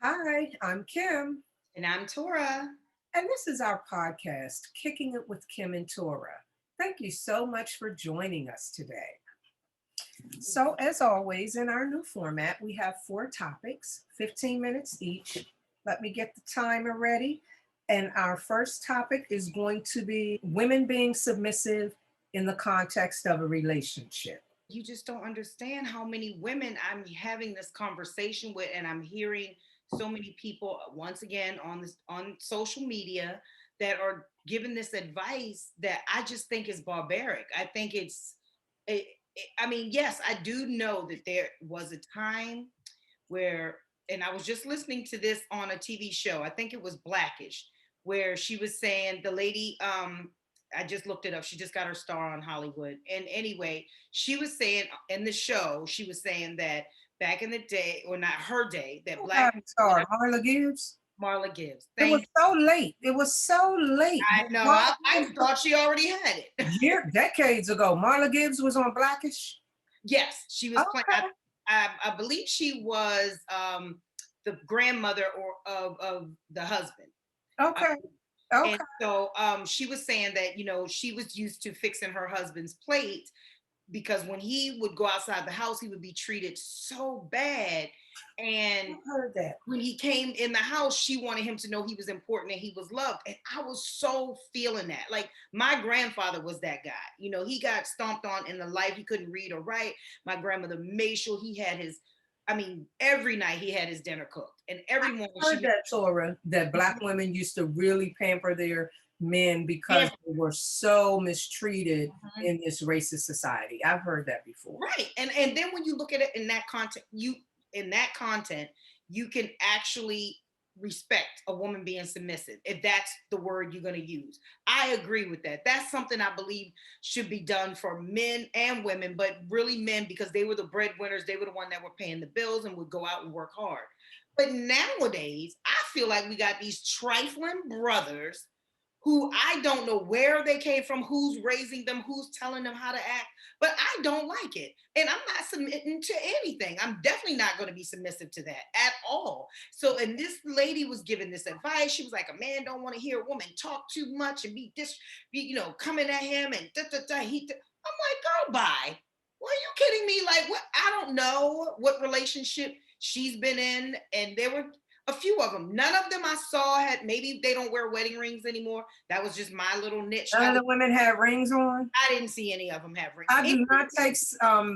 Hi, I'm Kim, And I'm Torra. and this is our podcast, Kicking It with Kimm and Torra. Thank you so much for joining us today. So, as always, in our new format, we have four topics, 15 minutes each. Let me get the timer ready. And our first topic is going to be women being submissive in the context of a relationship. You just don't understand how many women I'm having this conversation with, and I'm hearing so many people once again on social media that are giving this advice that I just think is barbaric. I think it, I mean, yes, I do know that there was a time where, and I was just listening to this on a TV show. I think it was Blackish, where she was saying the lady, I just looked it up. She just got her star on Hollywood. And anyway, she was saying in the show, she was saying that back in the day, or not her day, that Who black had a star? Marla Gibbs? Marla Gibbs. It was Thank so late. It was so late. I know. Marla I Gibbs, thought she already had it. decades ago, Marla Gibbs was on Blackish. Yes, she was playing. Okay, I believe she was the grandmother of the husband. Uh, okay, And okay. so she was saying that, she was used to fixing her husband's plate because when he would go outside the house, he would be treated so bad. And I've heard that. when he came in the house, she wanted him to know he was important and he was loved. And I was so feeling that. Like my grandfather was that guy. He got stomped on in the life. He couldn't read or write. My grandmother made sure he had every night he had his dinner cooked. And every morning I heard she that, Tora, that Black women used to really pamper their men because made they were so mistreated him. in this racist society. I've heard that before. Right. And then when you look at it in that content, you can actually respect a woman being submissive if that's the word you're going to use. I agree with that. That's something I believe should be done for men and women, but really men because they were the breadwinners, they were the one that were paying the bills and would go out and work hard. But nowadays, I feel like we got these trifling brothers who I don't know where they came from, who's raising them, who's telling them how to act, but I don't like it. And I'm not submitting to anything. I'm definitely not going to be submissive to that at all. So, and this lady was giving this advice. She was like, a man don't want to hear a woman talk too much and coming at him and da da da. I'm like, girl, bye. Well, are you kidding me? Like, what? I don't know what relationship she's been in, and there were a few of them. None of them I saw had, maybe they don't wear wedding rings anymore. That was just my little niche. None of the women had rings on. I didn't see any of them have rings. I do not take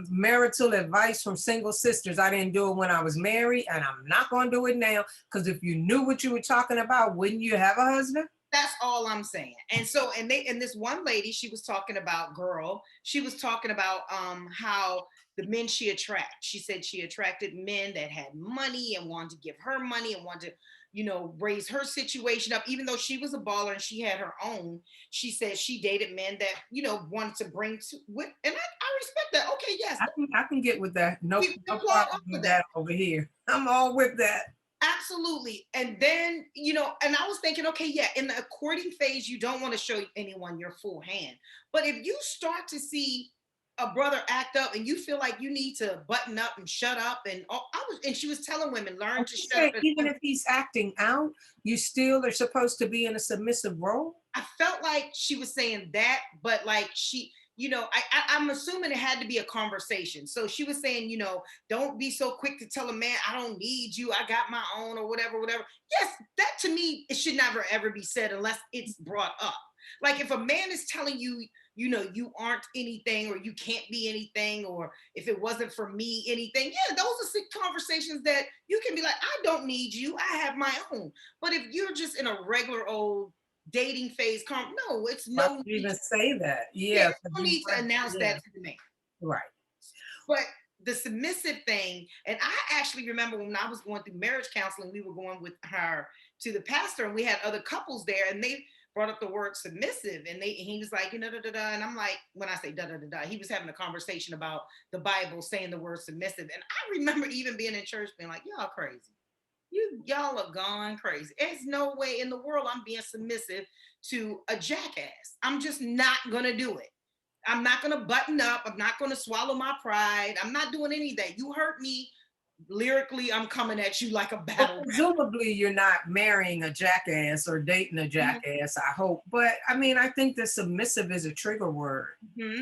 marital advice from single sisters. I didn't do it when I was married, and I'm not going to do it now because if you knew what you were talking about, wouldn't you have a husband? That's all I'm saying. And so, and this one lady, she was talking about, girl, she was talking about how the men she attract. She said she attracted men that had money and wanted to give her money and wanted to, raise her situation up. Even though she was a baller and she had her own, she said she dated men that, wanted to bring to with, and I respect that. Okay, yes, I can get with that. No, we no applaud problem for with that. that over here. I'm all with that. Absolutely. And then, and I was thinking, okay, yeah, in the courting phase, you don't want to show anyone your full hand. But if you start to see a brother act up and you feel like you need to button up and shut up, and she was telling women, learn Are to you shut up. saying even if he's acting out, you still are supposed to be in a submissive role? I felt like she was saying that, but like I'm assuming it had to be a conversation. So she was saying, don't be so quick to tell a man, I don't need you, I got my own, or whatever, whatever. Yes, that to me, it should never ever be said unless it's brought up. Like if a man is telling you, you aren't anything, or you can't be anything, or if it wasn't for me, anything. Yeah, those are conversations that you can be like, I don't need you, I have my own. But if you're just in a regular old dating phase, no, it's Why no would you need. even say that? Yeah, Yeah, because no you need to announce yeah, that to the man. right. But the submissive thing, and I actually remember when I was going through marriage counseling, we were going with her to the pastor, and we had other couples there, and they brought up the word submissive, and he was like, da da da, and I'm like, when I say da da da da, he was having a conversation about the Bible saying the word submissive, and I remember even being in church being like, y'all crazy. Y'all are gone crazy. There's no way in the world I'm being submissive to a jackass. I'm just not gonna do it. I'm not gonna button up. I'm not gonna swallow my pride. I'm not doing any of that. You hurt me. lyrically, I'm coming at you like a Well, battle rap. presumably you're not marrying a jackass or dating a jackass, I hope. But I mean, I think that submissive is a trigger word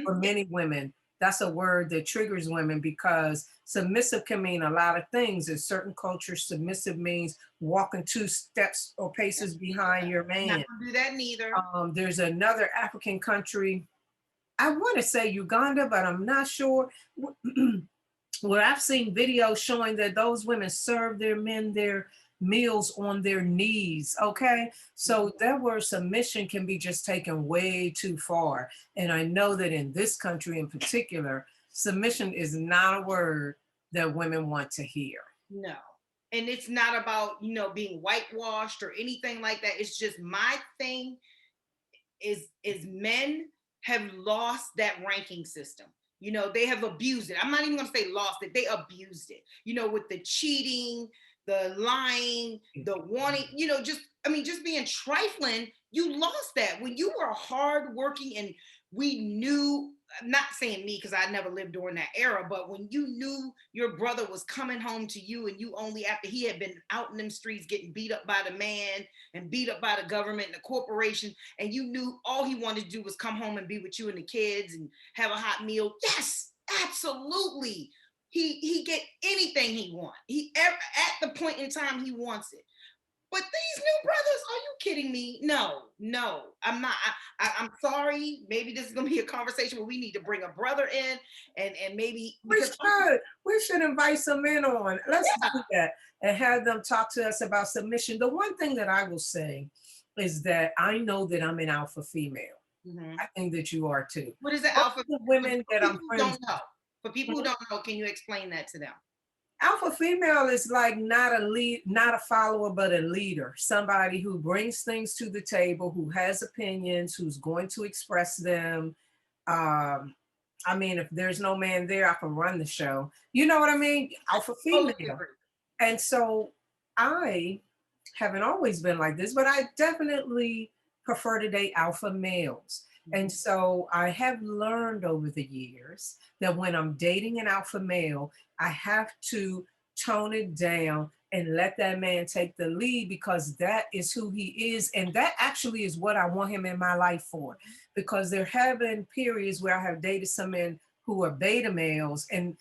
for Mhm. many women. That's a word that triggers women because submissive can mean a lot of things. In certain cultures, submissive means walking 2 steps or paces behind your I'm not man. gonna do that neither. There's another African country, I want to say Uganda, but I'm not sure. Where I've seen videos showing that those women serve their men their meals on their knees. Okay. So that word submission can be just taken way too far. And I know that in this country in particular, submission is not a word that women want to hear. No. And it's not about, being whitewashed or anything like that. It's just my thing is men have lost that ranking system. They have abused it. I'm not even going to say lost it. They abused it. With the cheating, the lying, the wanting, just being trifling. You lost that when you were hardworking and we knew. I'm not saying me because I never lived during that era, but when you knew your brother was coming home to you and you only after he had been out in them streets getting beat up by the man and beat up by the government and the corporation, and you knew all he wanted to do was come home and be with you and the kids and have a hot meal. Yes, absolutely. He get anything he wants. He ever at the point in time he wants it. But these new brothers, are you kidding me? No, I'm not. I'm sorry. Maybe this is gonna be a conversation where we need to bring a brother in and maybe We because should. We should invite some men on. Let's yeah, do that and have them talk to us about submission. The one thing that I will say is that I know that I'm an alpha female. mhm. I think that you are too. What is the Most alpha? of the For women that I'm people who friends don't know, for people who with, don't know, can you explain that to them? alpha female is like not a lead, not a follower, but a leader. Somebody who brings things to the table, who has opinions, who's going to express them. Um, I mean, if there's no man there, I can run the show. You know what I mean? I Alpha totally female. agree. And so I haven't always been like this, but I definitely prefer to date alpha males. And Mhm. so I have learned over the years that when I'm dating an alpha male, I have to tone it down and let that man take the lead because that is who he is. And that actually is what I want him in my life for. Because there have been periods where I have dated some men who are beta males and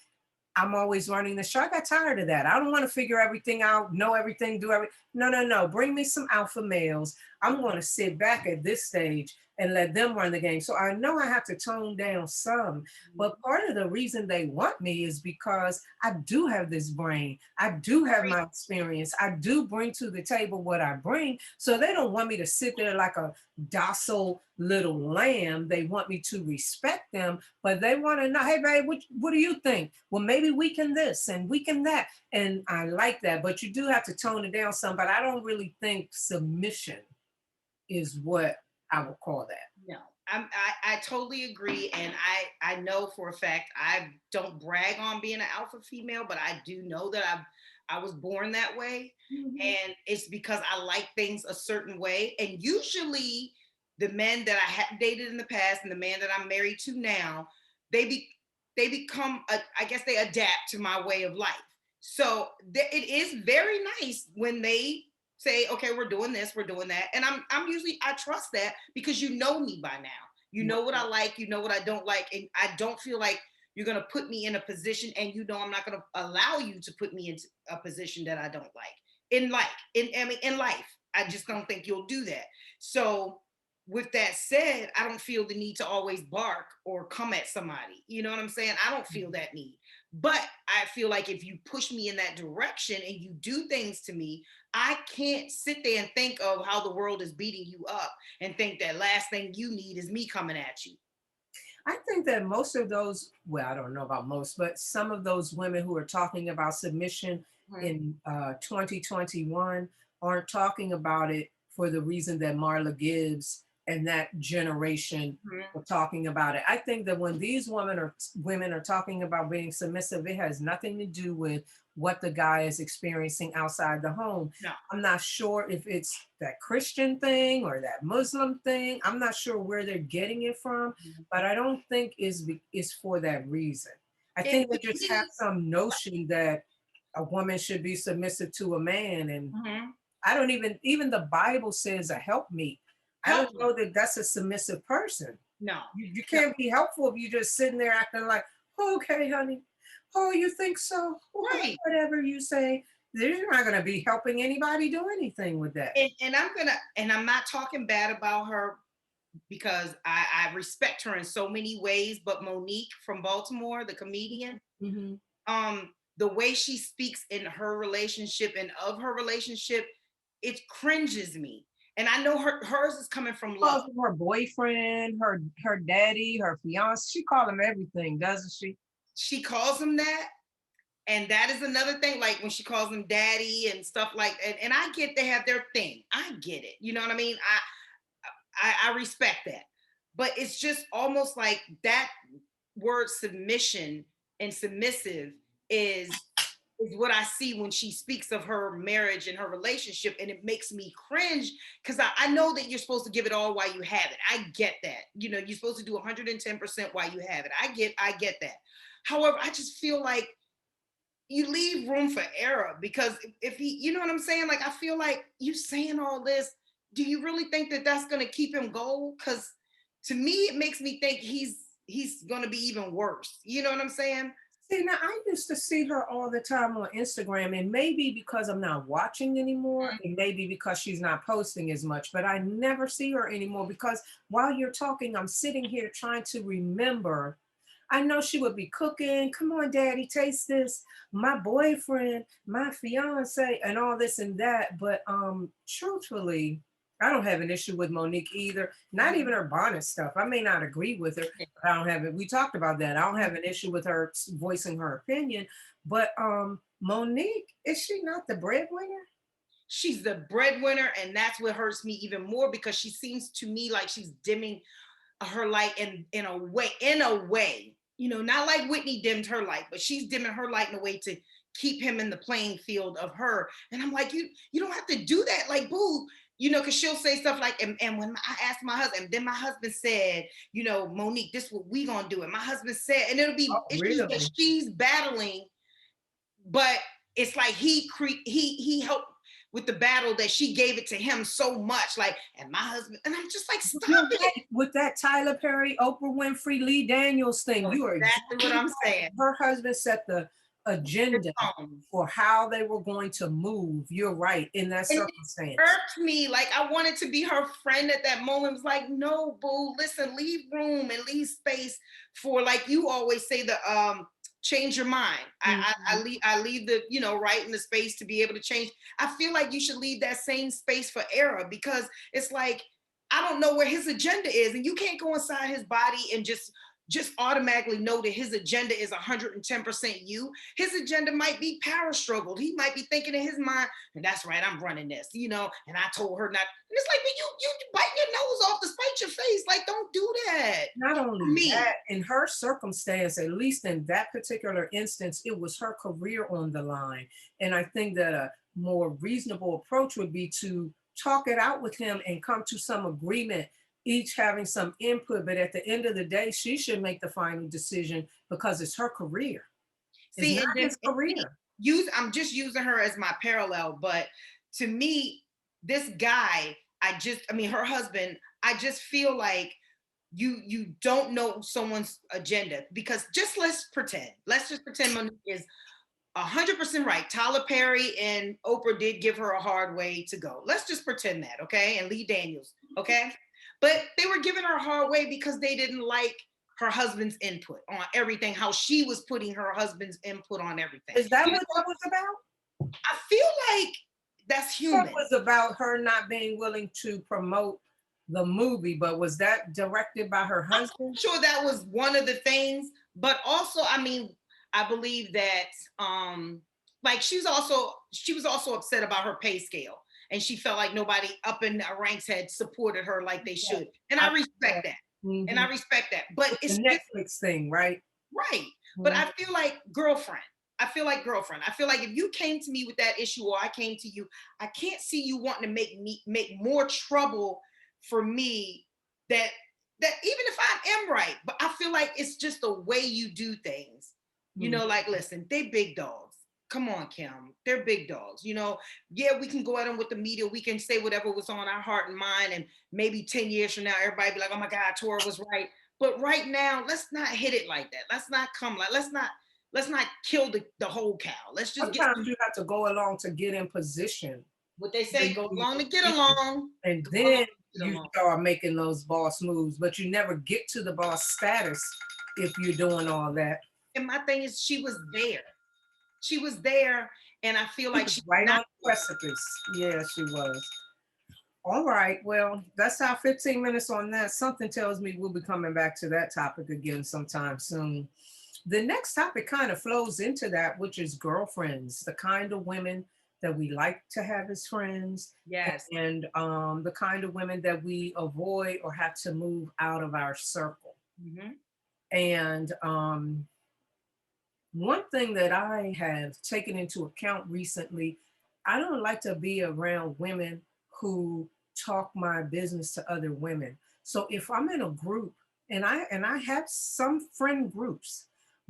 I'm always running the show. I got tired of that. I don't want to figure everything out, know everything, do everything. No, no, no. Bring me some alpha males. I'm going to sit back at this stage and let them run the game. So I know I have to tone down some, but part of the reason they want me is because I do have this brain. I do have my experience. I do bring to the table what I bring. So they don't want me to sit there like a docile little lamb. They want me to respect them, but they want to know, hey, babe, what do you think? Well, maybe we can this and we can that. And I like that, but you do have to tone it down some, but I don't really think submission is what I would call that. No, I totally agree, and I know for a fact I don't brag on being an alpha female, but I do know that I was born that way, Mhm. and it's because I like things a certain way, and usually the men that I have dated in the past and the man that I'm married to now, they be they become I guess they adapt to my way of life. So it is very nice when they say, okay, we're doing this, we're doing that. And I'm usually I trust that because you know me by now. You know what I like, you know what I don't like, and I don't feel like you're gonna put me in a position, and I'm not gonna allow you to put me into a position that I don't like. In life, I just don't think you'll do that. So with that said, I don't feel the need to always bark or come at somebody. You know what I'm saying? I don't feel that need. But I feel like if you push me in that direction and you do things to me, I can't sit there and think of how the world is beating you up and think that last thing you need is me coming at you. I think that most of those, well, I don't know about most, but some of those women who are talking about submission Mhm. in 2021 aren't talking about it for the reason that Marla Gibbs and that generation Mhm. were talking about it. I think that when these women are talking about being submissive, it has nothing to do with what the guy is experiencing outside the home. No. I'm not sure if it's that Christian thing or that Muslim thing. I'm not sure where they're getting it from, but I don't think is for that reason. I And think they just have some notion that a woman should be submissive to a man. And Mhm. I don't even the Bible says a helpmeet. I Help don't me. know that that's a submissive person. No, You no. can't be helpful if you just sitting there acting like, okay, honey. Oh, you think so? Right. Whatever you say. You're not going to be helping anybody do anything with that. And I'm not talking bad about her because I respect her in so many ways. But Monique from Baltimore, the comedian, Mhm. the way she speaks in her relationship and of her relationship, it cringes me. And I know hers is coming from Calls love. him her boyfriend, her daddy, her fiance. She call him everything, doesn't she? She calls him that. And that is another thing, like when she calls him daddy and stuff like and I get they have their thing. I get it. You know what I mean? I respect that. But it's just almost like that word submission and submissive is is what I see when she speaks of her marriage and her relationship, and it makes me cringe because I know that you're supposed to give it all while you have it. I get that. You know, you're supposed to do 110% while you have it. I get that. However, I just feel like you leave room for error because if he, you know what I'm saying? Like, I feel like you saying all this, do you really think that that's going to keep him going? Because to me, it makes me think he's going to be even worse. You know what I'm saying? See, now I used to see her all the time on Instagram, and maybe because I'm not watching anymore, and maybe because she's not posting as much, but I never see her anymore because while you're talking, I'm sitting here trying to remember. I know she would be cooking. Come on, daddy, taste this. My boyfriend, my fiance, and all this and that. But truthfully, I don't have an issue with Monique either. Not even her bonnet stuff. I may not agree with her. I don't have it. We talked about that. I don't have an issue with her voicing her opinion. But Monique, is she not the breadwinner? She's the breadwinner, and that's what hurts me even more because she seems to me like she's dimming her light in a way, you know, not like Whitney dimmed her light, but she's dimming her light in a way to keep him in the playing field of her. And I'm like, you don't have to do that, like, boo. You know, because she'll say stuff like, and when I asked my husband, and then my husband said, you know, Monique, this is what we gonna do. And my husband said, and it'll be Oh, issues that really? she's battling, but it's like he helped with the battle that she gave it to him so much. Like, and my husband, and I'm just like, stop You're it. right. With that Tyler Perry, Oprah Winfrey, Lee Daniels thing, you are Exactly what exactly I'm right. saying. Her husband set the agenda for how they were going to move. You're right in that And it circumstance. irked me. Like, I wanted to be her friend at that moment. It was like, no, boo, listen, leave room and leave space for, like you always say, the change your mind. Mhm. I leave the, you know, right in the space to be able to change. I feel like you should leave that same space for error because it's like I don't know where his agenda is, and you can't go inside his body and just automatically know that his agenda is 110% you. His agenda might be power struggle. He might be thinking in his mind, and that's right, I'm running this, you know. And I told her not. And it's like, you bite your nose off to spite your face. Like, don't do that. Not For only me. that, in her circumstance, at least in that particular instance, it was her career on the line. And I think that a more reasonable approach would be to talk it out with him and come to some agreement, each having some input. But at the end of the day, she should make the final decision because it's her career. It's See, not his and see, career. I'm just using her as my parallel, but to me, this guy, I mean, her husband, I just feel like you don't know someone's agenda because let's just pretend Monique is 100% right. Tyler Perry and Oprah did give her a hard way to go. Let's just pretend that, okay? And Lee Daniels, okay? But they were giving her a hard way because they didn't like her husband's input on everything, how she was putting her husband's input on everything. Is that You what know, that was about? I feel like that's That human. was about her not being willing to promote the movie, but was that directed by her I'm husband? sure that was one of the things, but also, I mean, I believe that like she was also upset about her pay scale, and she felt like nobody up in the ranks had supported her like they Yeah, should. And I I see respect that. that. And I Mhm. respect that. But With the it's just Netflix thing, right? right. But Mhm. I feel like girlfriend. I feel like girlfriend. I feel like if you came to me with that issue or I came to you, I can't see you wanting to make more trouble for me that even if I am right, but I feel like it's just the way you do things. You Mhm. know, like listen, they big dogs. come on, Kim. They're big dogs. You know, yeah, we can go at them with the media. We can say whatever was on our heart and mind. And maybe 10 years from now, everybody be like, oh my God, Torra was right. But right now, let's not hit it like that. Let's not come like, let's not kill the whole cow. Let's just get Sometimes you have to go along to get in position. what they Then say, go you- along to get along. And Go along then to get you along. start making those boss moves, but you never get to the boss status if you're doing all that. And my thing is, she was there. She was there. And I feel She like was she's right not. on the precipice. Yeah, she was. All right. Well, that's our 15 minutes on that. Something tells me we'll be coming back to that topic again sometime soon. The next topic kind of flows into that, which is girlfriends, the kind of women that we like to have as friends, Yes. and the kind of women that we avoid or have to move out of our circle. Mm-hmm. And one thing that I have taken into account recently, I don't like to be around women who talk my business to other women. So if I'm in a group, and I have some friend groups,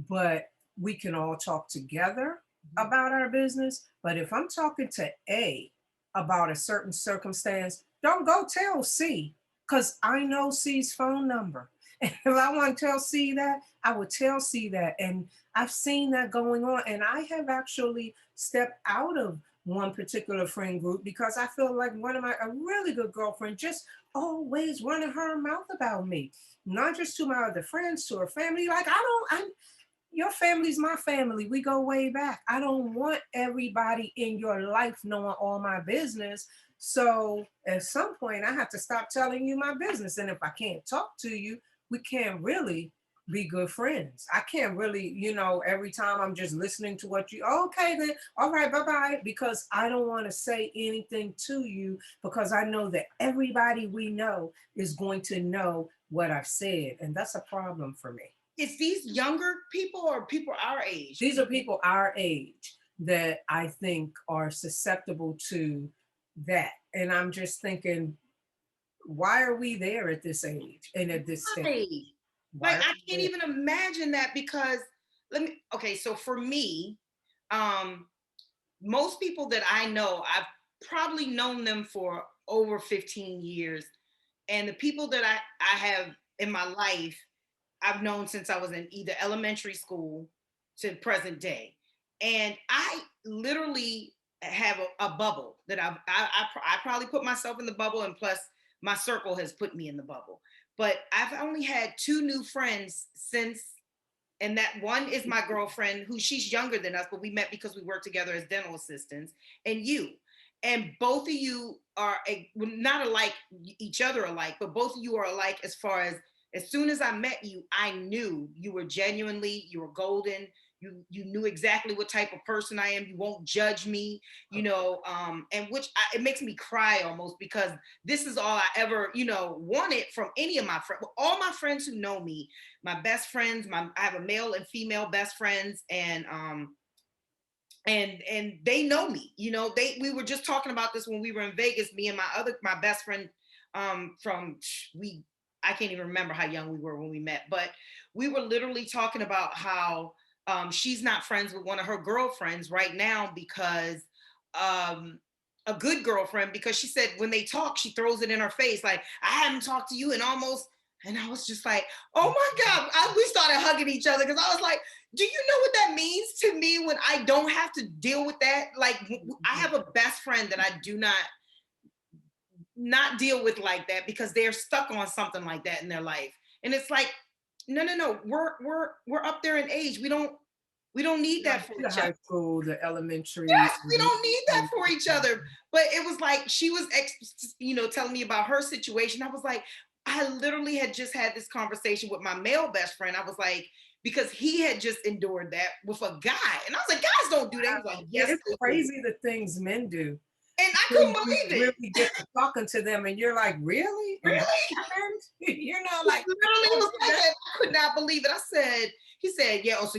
but we can all talk together about our business. But if I'm talking to A about a certain circumstance, don't go tell C, because I know C's phone number. And if I want to tell C that, I would tell C that. And I've seen that going on. And I have actually stepped out of one particular friend group because I feel like one of a really good girlfriend just always running her mouth about me, not just to my other friends, to her family. Like, your family's my family. We go way back. I don't want everybody in your life knowing all my business. So at some point, I have to stop telling you my business. And if I can't talk to you, we can't really be good friends. I can't really, every time I'm just listening to what you, okay, then, all right, bye-bye, because I don't want to say anything to you because I know that everybody we know is going to know what I've said. And that's a problem for me. It's these younger people or people our age? These are people our age that I think are susceptible to that. And I'm just thinking, why are we there at this age and at this stage? Right. Why Like, are I we can't there? even imagine that because okay, so for me, um, most people that I know, I've probably known them for over 15 years. And the people that I have in my life, I've known since I was in either elementary school to present day. And I literally have a bubble that I probably put myself in the bubble, and plus my circle has put me in the bubble. But I've only had two new friends since, and that one is my girlfriend, who she's younger than us, but we met because we worked together as dental assistants, and you. And both of you are not alike, each other alike, but both of you are alike as soon as I met you, I knew you were genuinely, you were golden. You knew exactly what type of person I am. You won't judge me, and it makes me cry almost, because this is all I ever, wanted from any of my friends. All my friends who know me, my best friends, I have a male and female best friends, and they know me. We were just talking about this when we were in Vegas, me and my best friend, from I can't even remember how young we were when we met, but we were literally talking about how she's not friends with one of her girlfriends right now because a good girlfriend, because she said when they talk, she throws it in her face. Like, I haven't talked to you in almost, and I was just like, oh my God. We started hugging each other because I was like, do you know what that means to me when I don't have to deal with that? Like, I have a best friend that I do not deal with like that because they're stuck on something like that in their life. And it's like, no, we're up there in age. We don't need that for The each other. high school, the elementary. Yes, we don't need that for each other. But it was like she was telling me about her situation. I was like, I literally had just had this conversation with my male best friend. I was like, because he had just endured that with a guy. And I was like, guys don't do that. He was like, yes, It's crazy the things men do. and I When couldn't you believe it. really get to talking to them and you're like, really? And Really? that happened? Like, Literally was like that. I could not believe it. He said, yeah, so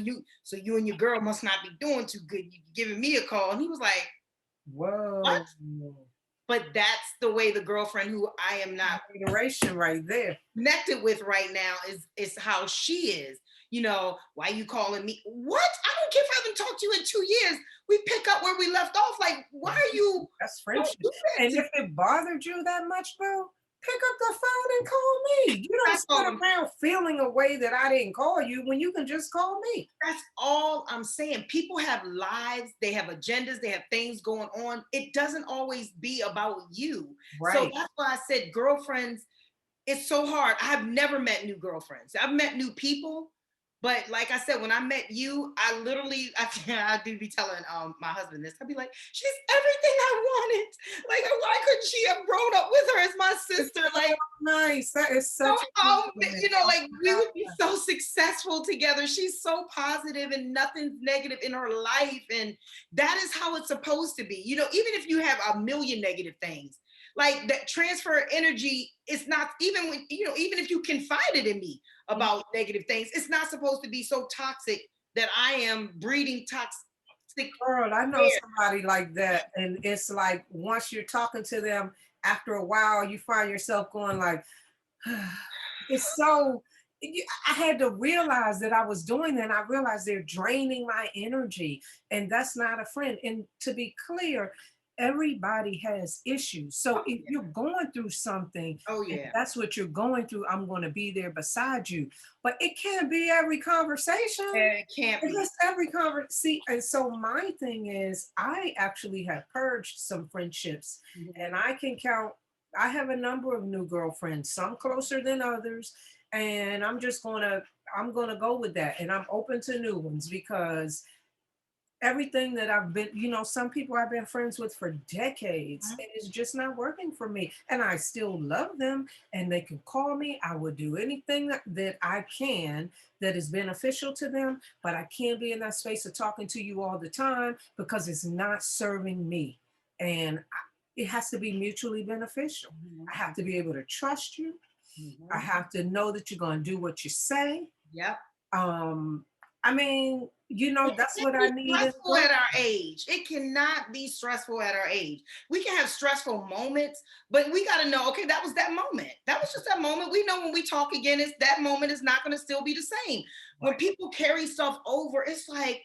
you and your girl must not be doing too good. You giving me a call. And he was like, whoa. what? But that's the way the girlfriend who I am not Iteration right there. connected with right now is how she is. Why you calling me? What? I don't care if I haven't talked to you in 2 years. we pick up where we left off. Like, why are you? That's Don't friendship. do that And to if it bothered you that much, boo, pick up the phone and call me. You don't I sit call them. around feeling a way that I didn't call you when you can just call me. That's all I'm saying. People have lives, they have agendas, they have things going on. It doesn't always be about you. So Right. that's why I said girlfriends, it's so hard. I've never met new girlfriends. I've met new people, but like I said, when I met you, I literally, I do be telling my husband this. I'd be like, she's everything I wanted. Like, why couldn't she have grown up with her as my It's sister? so Like, nice. That is know such a how, compliment. you know, Oh like my we God. would be so successful together. She's so positive and nothing's negative in her life. And that is how it's supposed to be. You know, even if you have a million negative things, like that transfer energy is not, even when, you know, even if you confided in me about negative things, it's not supposed to be so toxic that I am breeding toxic Girl, I know air. somebody like that. And it's like once you're talking to them, after a while, you find yourself going like, it's so I had to realize that I was doing that. And I realized they're draining my energy, and that's not a friend. And to be clear, everybody has issues. So Oh if yeah. you're going through something, Oh and yeah. that's what you're going through, I'm going to be there beside you. But it can't be every conversation. It can't It's be. just every conversation. See, and so my thing is, I actually have purged some friendships, Mhm. and I can count. I have a number of new girlfriends, some closer than others, and I'm gonna go with that, and I'm open to new ones because everything that I've been, some people I've been friends with for decades, and it's just not working for me. And I still love them, and they can call me. I would do anything that I can that is beneficial to them, but I can't be in that space of talking to you all the time because it's not serving me. And it has to be mutually beneficial. Mhm. I have to be able to trust you. I Mhm. have to know that you're going to do what you say. Yep. Um, I mean, It that's can't what I be need in stressful one. at our age. It cannot be stressful at our age. We can have stressful moments, but we got to know, okay, that was that moment. That was just that moment. We know when we talk again, it's that moment is not going to still be the same. When Right. people carry stuff over, it's like,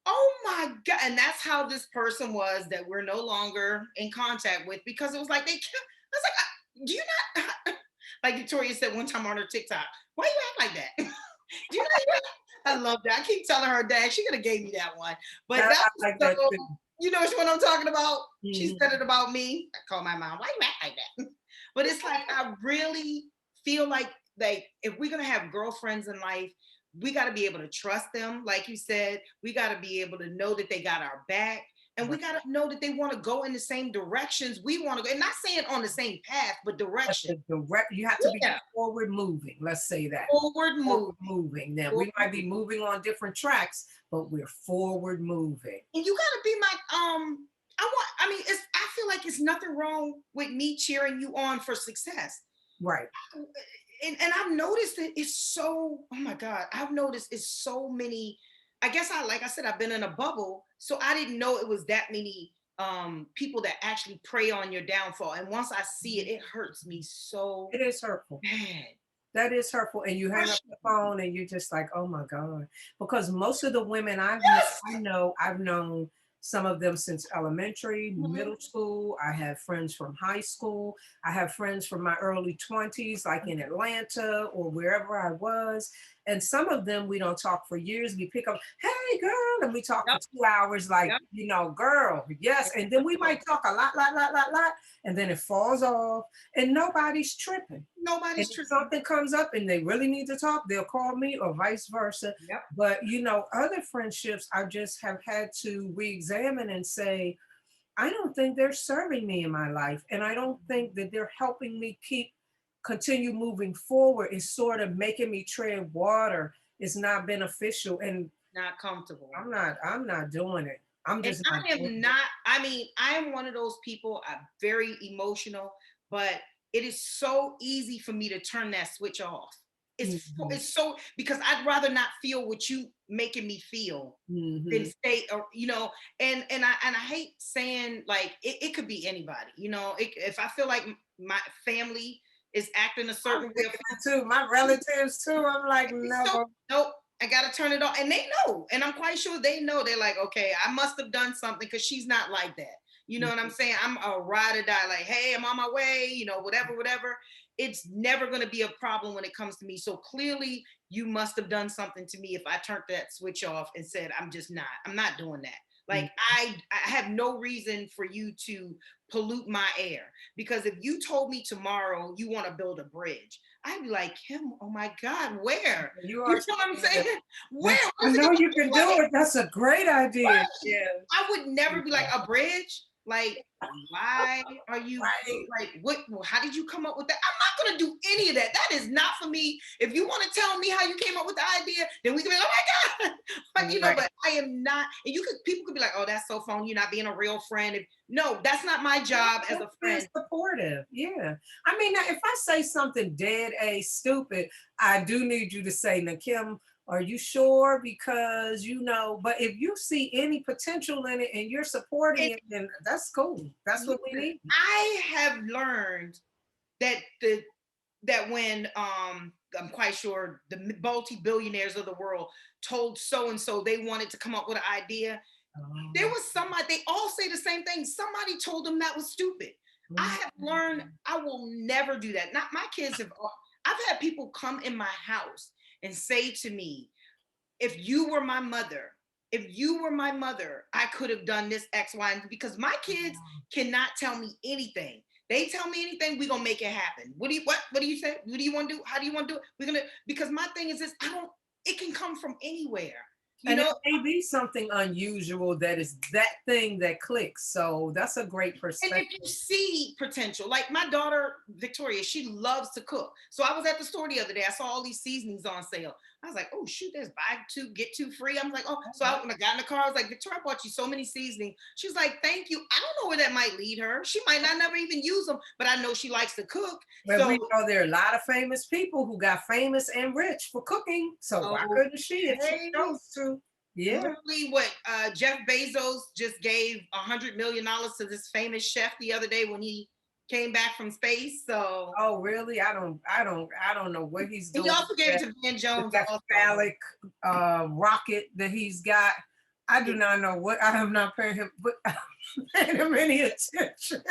oh my God. And that's how this person was that we're no longer in contact with, because it was like, they kept, I was like, do you not, like Victoria said one time on her TikTok, why you act like that? Do you know you I love that. I keep telling her dad, she could have gave me that one. But I that was like that so, too. you know what I'm talking about? She Mhm. said it about me. I call my mom, why you act like that? But it's like I really feel like if we're gonna have girlfriends in life, we got to be able to trust them. Like you said, we got to be able to know that they got our back. And we Right. got to know that they want to go in the same directions we want to go. And not saying on the same path, but But direction. the direct, you have to be Yeah. forward moving. Let's say that. Forward Forward moving. moving. Now we Forward might be moving on different tracks, but we're forward moving. and you gotta be my I mean it's I feel like it's nothing wrong with me cheering you on for success. Right. And I've noticed that it's so, oh my God, I've noticed it's so many. I guess like I said, I've been in a bubble, so I didn't know it was that many people that actually prey on your downfall. And once I see it, it hurts me so It is hurtful. bad. That is hurtful. And you hang up the Frustrating. phone and you're just like, oh my God. Because most of the women Yes. I've known some of them since elementary, Mhm. middle school. I have friends from high school. I have friends from my early 20s, like in Atlanta or wherever I was. And some of them we don't talk for years. We pick up, hey girl, and we talk for Yep. 2 hours, like, Yep. girl, yes. And then we might talk a lot, and then it falls off and nobody's tripping. And Nobody's if tripping. something comes up and they really need to talk, they'll call me or vice versa. Yep. But other friendships I just have had to re-examine and say, I don't think they're serving me in my life. And I don't think that they're helping me continue moving forward. It's sort of making me tread water. It's not beneficial. And Not comfortable. I'm not doing it. I'm And just not I doing am it. not, I mean, I am one of those people, I'm very emotional, but it is so easy for me to turn that switch off. Mhm, It's so, because I'd rather not feel what you making me feel than mhm. stay, or, and I hate saying like, it could be anybody, if I feel like my family is acting a I'm certain way, thinking that too. My relatives too. I'm like, so no. nope. I gotta turn it on. And they know, and I'm quite sure they know. They're like, okay, I must have done something because she's not like that. You know what I'm saying? I'm a ride or die, like, hey, I'm on my way, you know, whatever, whatever. It's never gonna be a problem when it comes to me. So clearly you must have done something to me if I turned that switch off and said, I'm not doing that. Like I have no reason for you to pollute my air, because if you told me tomorrow you want to build a bridge, I'd be like, Kimm, oh my God, where? You You are know what I'm saying? yeah, Where? I know you can do it. That's a great idea. Yeah. I would never be like, a bridge? Like, why are you Right. like what? How did you come up with that? I'm not gonna do any of that. That is not for me. If you want to tell me how you came up with the idea, then we can be like, oh my God. But you know, Right. but I am not, and people could be like, oh, that's so phony, you're not being a real friend. No, that's not my job as a Being friend. supportive. Yeah. I mean, now, if I say something dead a stupid, I do need you to say, now, Kimm, are you sure? Because you know, but if you see any potential in it and you're supporting And it, then that's cool. That's what we need. I have learned that when I'm quite sure the multi-billionaires of the world told so and so they wanted to come up with an idea, there was somebody, they all say the same thing. Somebody told them that was stupid. I have learned I will never do that. Not my kids have. I've had people come in my house and say to me, if you were my mother, I could have done this X, Y, and Z, because my kids cannot tell me anything. They tell me anything, we're gonna make it happen. What do you say? What do you want to do? How do you want to do it? We're gonna, because my thing is this, it can come from anywhere. You And it know, may be something unusual that is that thing that clicks. So that's a great and if you perspective. see potential, like my daughter Victoria, she loves to cook. So I was at the store the other day. I saw all these seasonings on sale. I was like, oh shoot, there's buy two get two free. I'm like, oh, so when I got in the car, I was like, Victoria, I bought you so many seasonings. She's like, thank you. I don't know where that might lead her. She might not never even use them, but I know she likes to cook. But we So know there are a lot of famous people who got famous and rich for cooking. So why couldn't she if she okay. chose to? Yeah. Literally, what Jeff Bezos just gave $100 million to this famous chef the other day when he came back from space. So, Oh, really? I don't know what he's and he doing also gave it to Van with Jones. that Also, phallic rocket that he's got. I do yeah. not know what I have not paying him, but paying him any attention.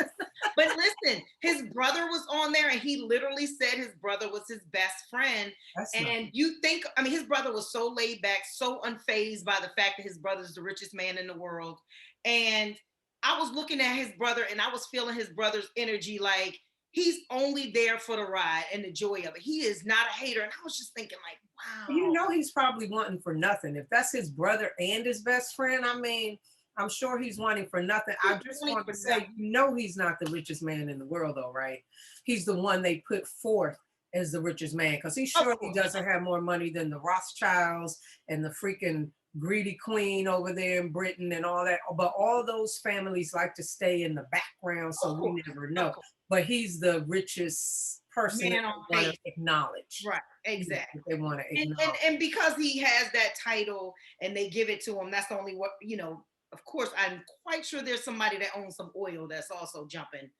But listen, his brother was on there, and he literally said his brother was his best friend. That's not. And you think, I mean, his brother was so laid back, so unfazed by the fact that his brother's the richest man in the world. And I was looking at his brother, and I was feeling his brother's energy, like he's only there for the ride and the joy of it. He is not a hater. And I was just thinking, like, You wow. know he's probably wanting for nothing. If that's his brother and his best friend, I mean, I'm sure he's wanting for nothing. I just want to say, you know, he's not the richest man in the world, though, right? He's the one they put forth as the richest man because he surely doesn't have more money than the Rothschilds and the freaking greedy queen over there in Britain and all that. But all those families like to stay in the background, so we never know. But he's the richest person that Man on they want face. to acknowledge. Right, exactly. They want to And, acknowledge. and because he has that title and they give it to him, that's the only what, you know, of course, I'm quite sure there's somebody that owns some oil that's also jumping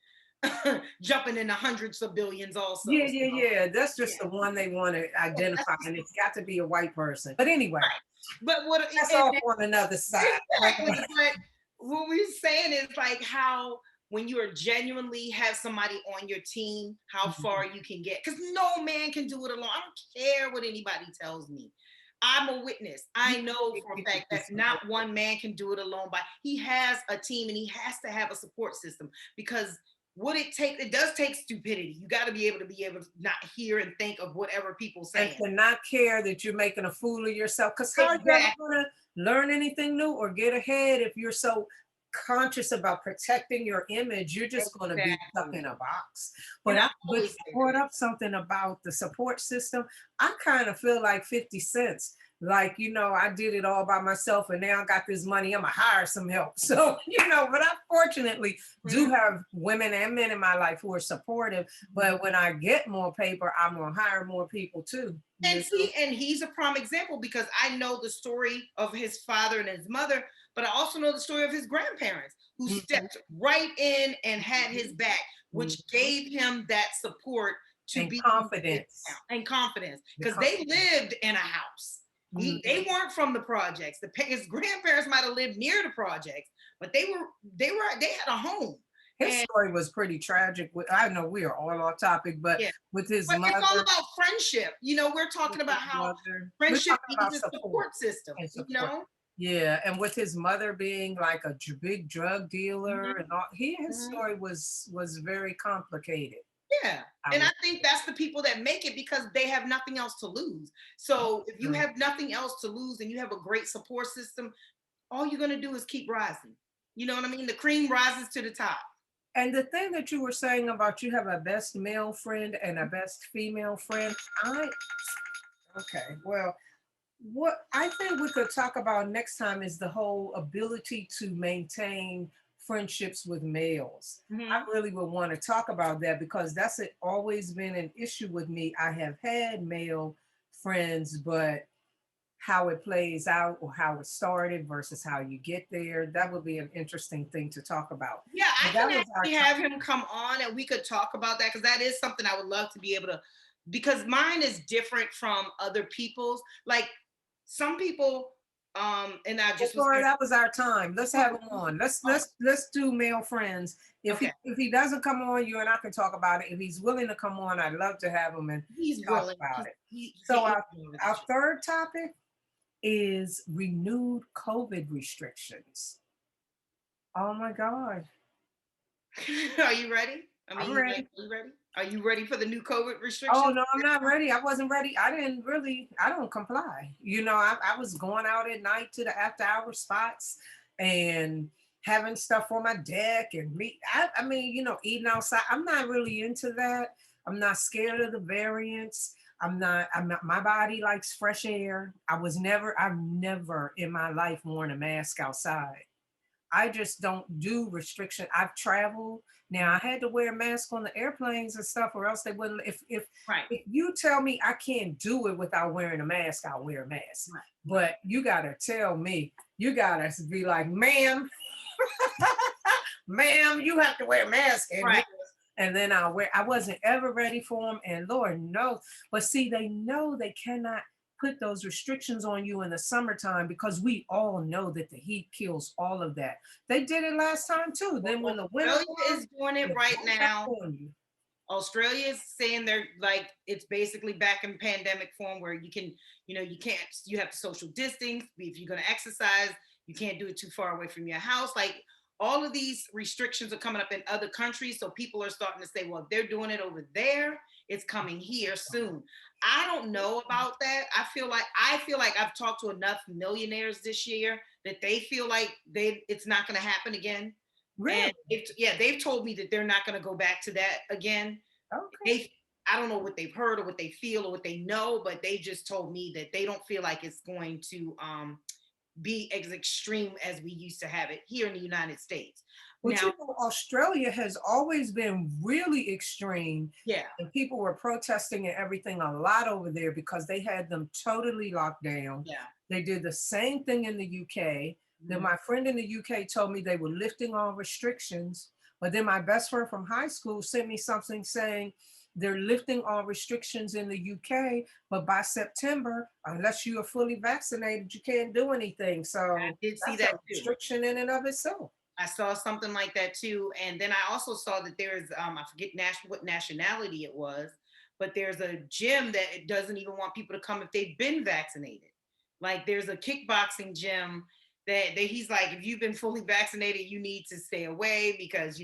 jumping in the hundreds of billions also. Yeah, So, yeah, yeah. That's just yeah. the one they want to identify, and it's got to be a white person. But anyway, But what that's and, off on another side. exactly, but what we're saying is like how when you are genuinely have somebody on your team, how far you can get. Because no man can do it alone. I don't care what anybody tells me. I'm a witness. I know for a fact that not one man can do it alone, but he has a team and he has to have a support system because what it does take stupidity. You got to be able to not hear and think of whatever people And saying. to not care that you're making a fool of yourself. Because how are you Exactly. ever going to learn anything new or get ahead if you're so conscious about protecting your image? You're just going to be stuck in a box. But you brought up something about the support system. I kind of feel like 50 cents. Like, you know, I did it all by myself and now I got this money. I'm going to hire some help. So, you know, but I fortunately do have women and men in my life who are supportive. But when I get more paper, I'm going to hire more people too. And see, and he's a prime example because I know the story of his father and his mother, but I also know the story of his grandparents who stepped right in and had his back, which gave him that support to and be confidence and confidence because they lived in a house. They weren't from the projects. His grandparents might have lived near the projects, but they had a home. His And story was pretty tragic. I know we are all off topic, but yeah, with his but it's all mother, about friendship. We're with talking about his how mother, we're friendship talking about needs a support support system, and support. Yeah, and with his mother being like a big drug dealer Mhm, and all, his mhm. story was very complicated. Yeah. I And I would. think that's the people that make it because they have nothing else to lose. So if you True. have nothing else to lose and you have a great support system, all you're gonna do is keep rising. You know what I mean? The cream rises to the top. And the thing that you were saying about you have a best male friend and a best female friend, I okay, well, what I think we could talk about next time is the whole ability to maintain friendships with males. Mhm. I really would want to talk about that because always been an issue with me. I have had male friends, but how it plays out or how it started versus how you get there, that would be an interesting thing to talk about. Yeah, I But can that was our actually have him come on and we could talk about that because that is something I would love to be able to, because mine is different from other people's. Like some people, and I Well, just was Tori, that was our time. Let's have oh, him on. Let's oh, let's let's do male friends. okay. If he doesn't come on, you and I can talk about it. If he's willing to come on, I'd love to have him and He's talk willing. about it. He So can't. our third topic is renewed COVID restrictions. Oh my God. Are you ready? I I'm mean, ready. are you ready? Are you ready for the new COVID Oh restrictions? no, I'm not ready. I wasn't ready. I don't comply. I was going out at night to the after hour spots and having stuff on my deck and I mean, eating outside. I'm not really into that. I'm not scared of the variants. I'm not, my body likes fresh air. I've never in my life worn a mask outside. I just don't do restriction. I've traveled. Now I had to wear a mask on the airplanes and stuff, or else they wouldn't. Right. If you tell me I can't do it without wearing a mask, I'll wear a mask. Right. But you gotta tell me. You gotta be like, ma'am, ma'am, you have to wear a mask in here. Right. And then I'll wear. I wasn't ever ready for them, and Lord knows. But see, they know they cannot put those restrictions on you in the summertime because we all know that the heat kills all of that. They did it last time too. Then when the winter Australia comes, is doing it it's right right back now. on you. Australia is saying they're like it's basically back in pandemic form where you can't, you have to social distance. If you're going to exercise, you can't do it too far away from your house. Like all of these restrictions are coming up in other countries, so people are starting to say, well, if they're doing it over there, it's coming here soon. I don't know about that. I feel like I've talked to enough millionaires this year that they feel like it's not going to happen again. Really? And they've told me that they're not going to go back to that again. Okay. I don't know what they've heard or what they feel or what they know, but they just told me that they don't feel like it's going to be as extreme as we used to have it here in the United States. But Now, Australia has always been really extreme, yeah, and people were protesting and everything a lot over there because they had them totally locked down. yeah. They did the same thing in the UK. Then Mhm. my friend in the UK told me they were lifting all restrictions, but then my best friend from high school sent me something saying they're lifting all restrictions in the UK, but by September, unless you are fully vaccinated, you can't do anything. I So did see that's a that too. restriction in and of itself. I saw something like that too. And then I also saw that there's I forget what nationality it was, but there's a gym that it doesn't even want people to come if they've been vaccinated. Like there's a kickboxing gym that he's like, if you've been fully vaccinated, you need to stay away because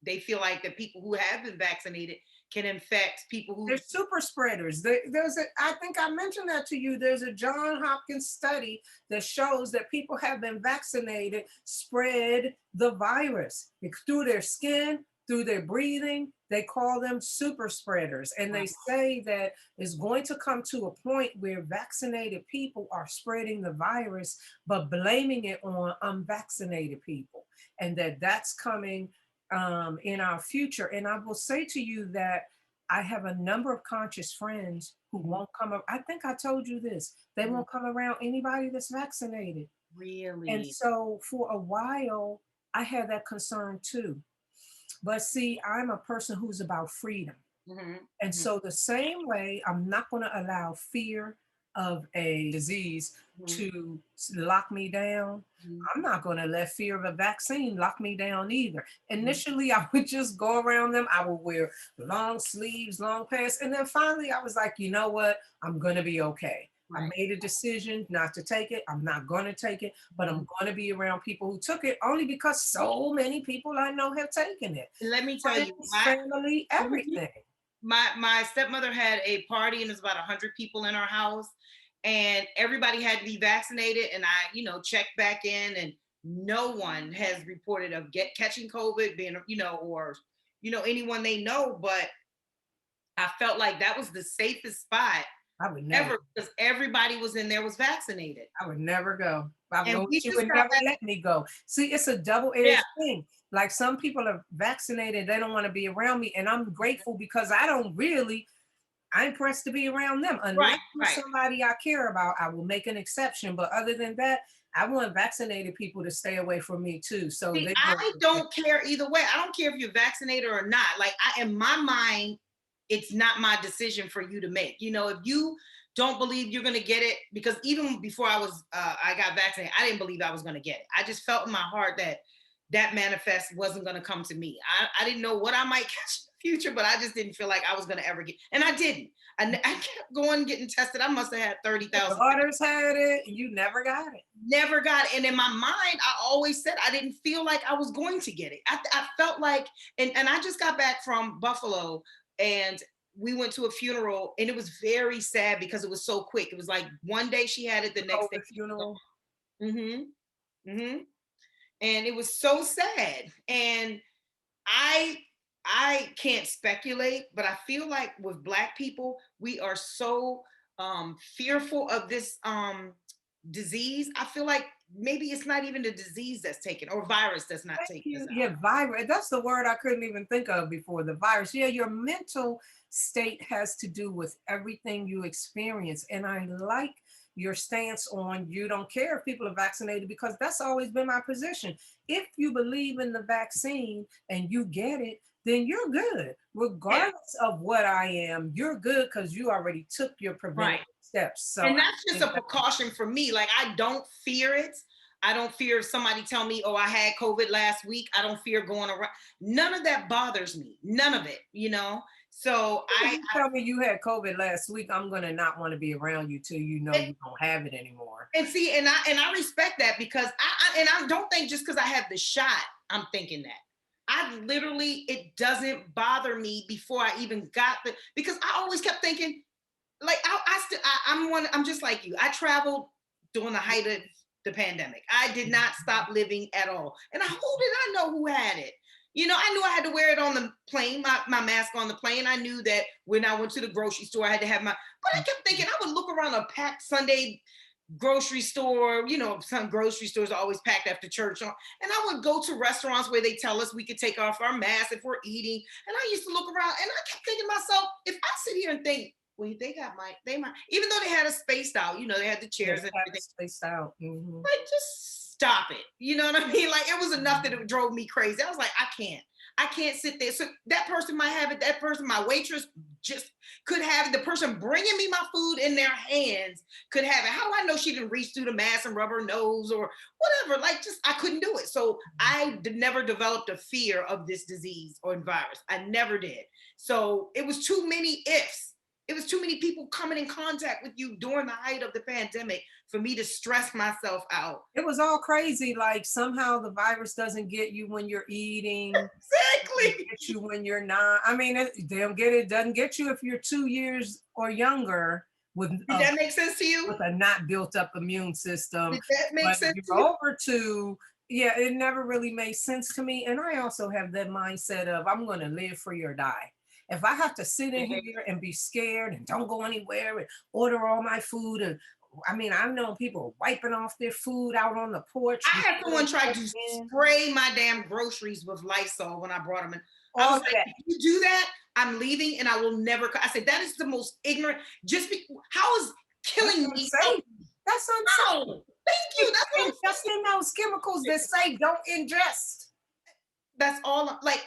they feel like the people who have been vaccinated can infect people who They're super spreaders. I think I mentioned that to you. There's a John Hopkins study that shows that people have been vaccinated spread the virus through their skin, through their breathing. They call them super spreaders. And they say that it's going to come to a point where vaccinated people are spreading the virus, but blaming it on unvaccinated people. And that's coming in our future. And I will say to you that I have a number of conscious friends who won't come. I think I told you this. They won't come around anybody that's vaccinated. And really. so for a while, I had that concern too. But see, I'm a person who's about freedom. Hmm. And Hmm. so the same way, I'm not going to allow fear. of a disease Mhm. to lock me down, Mhm. I'm not going to let fear of a vaccine lock me down either. Mhm. Initially, I would just go around them. I would wear long sleeves, long pants. And then finally, I was like, you know what? I'm going to be okay. I Right. made a decision not to take it. I'm not going to take it, but Mhm. I'm going to be around people who took it only because so many people I know have taken it. And let me tell you, Friends, family, Mhm. everything. my stepmother had a party and there's about 100 people in our house, and everybody had to be vaccinated, and I, checked back in, and no one has reported of catching COVID, being, or anyone they know. But I felt like that was the safest spot I would never, ever because everybody was in there was vaccinated. I would never go. I And know we she just would got never back. let me go. See, it's a Yeah. double-edged thing. Like some people are vaccinated, they don't want to be around me. And I'm grateful because I'm pressed to be around them. Right, Unless it's right. somebody I care about, I will make an exception. But other than that, I want vaccinated people to stay away from me too. So See, they go. I don't care either way. I don't care if you're vaccinated or not. Like, in my mind, it's not my decision for you to make. If you don't believe you're going to get it, because even before I got vaccinated, I didn't believe I was going to get it. I just felt in my heart that that manifest wasn't going to come to me. I didn't know what I might catch in the future, but I just didn't feel like I was going to ever get, and I didn't. I kept going getting tested. I must have had Your 30,000. daughters had it, and you never got it. Never got it. And in my mind, I always said I didn't feel like I was going to get it. I felt like, and I just got back from Buffalo, and we went to a funeral, and it was very sad because it was so quick. It was like one day she had it, the The next day. COVID funeral. Mm-hmm. Mm-hmm. And it was so sad. And I I can't speculate, but I feel like with Black people, we are so fearful of this disease. I feel like maybe it's not even the disease that's taken, or virus that's not Thank taking us you. out. Yeah, virus. That's the word I couldn't even think of before. The virus. Yeah, your mental state has to do with everything you experience. And I like your stance on you don't care if people are vaccinated because that's always been my position. If you believe in the vaccine and you get it, then you're good. Yeah, Regardless of what I am, you're good because you already took your right. preventative steps. So And I that's just think a precaution for me. Like, I don't fear it. I don't fear if somebody tell me, "Oh, I had COVID last week." I don't fear going around. None of that bothers me. None of it. So if you tell me you had COVID last week, I'm gonna not want to be around you till you know I you don't have it anymore. and see, and I respect that, because I don't think just because I have the shot, I'm thinking that. I literally, it doesn't bother me before I even got because I always kept thinking, like, I'm just like you. I traveled during the height of the pandemic. I did not stop living at all. And who did I know who had it? I knew I had to wear it on the plane, my mask on the plane. I knew that when I went to the grocery store, I had to have but I kept thinking I would look around a packed Sunday grocery store. Some grocery stores are always packed after church. And I would go to restaurants where they tell us we could take off our masks if we're eating. And I used to look around, and I kept thinking to myself, if I sit here and think, well, they might, even though they had us spaced out, they had the Yeah, chairs they and have it everything. spaced out. Mhm. Like, just stop it. You know what I mean? Like, it was enough that it drove me crazy. I was like, I can't. I can't sit there. So that person might have it. That person, my waitress, just could have it. The person bringing me my food in their hands could have it. How do I know she didn't reach through the mask and rub her nose or whatever? Like, just, I couldn't do it. So I never developed a fear of this disease or virus. I never did. So it was too many ifs. It was too many people coming in contact with you during the height of the pandemic for me to stress myself out. It was all crazy. Like somehow the virus doesn't get you when you're eating, it Exactly. gets you when you're not. I mean, they don't get it. Doesn't get you if you're 2 years or younger with Did that make sense to you? with a not built up immune system. Did that make But if sense to you're you? over two, yeah, it never really made sense to me. And I also have that mindset of I'm going to live free or die. If I have to sit in here and be scared and don't go anywhere and order all my food, and I mean, I've known people wiping off their food out on the porch I had before someone they try check to in, spray my damn groceries with Lysol when I brought them in. I all was of like, that. if you do that, I'm leaving and I will never. I said, that is the most ignorant. How is That's killing me? unsafe. That's unsafe. How? Thank you. That's what I'm saying. Ingesting those chemicals that say don't ingest. That's all. Like,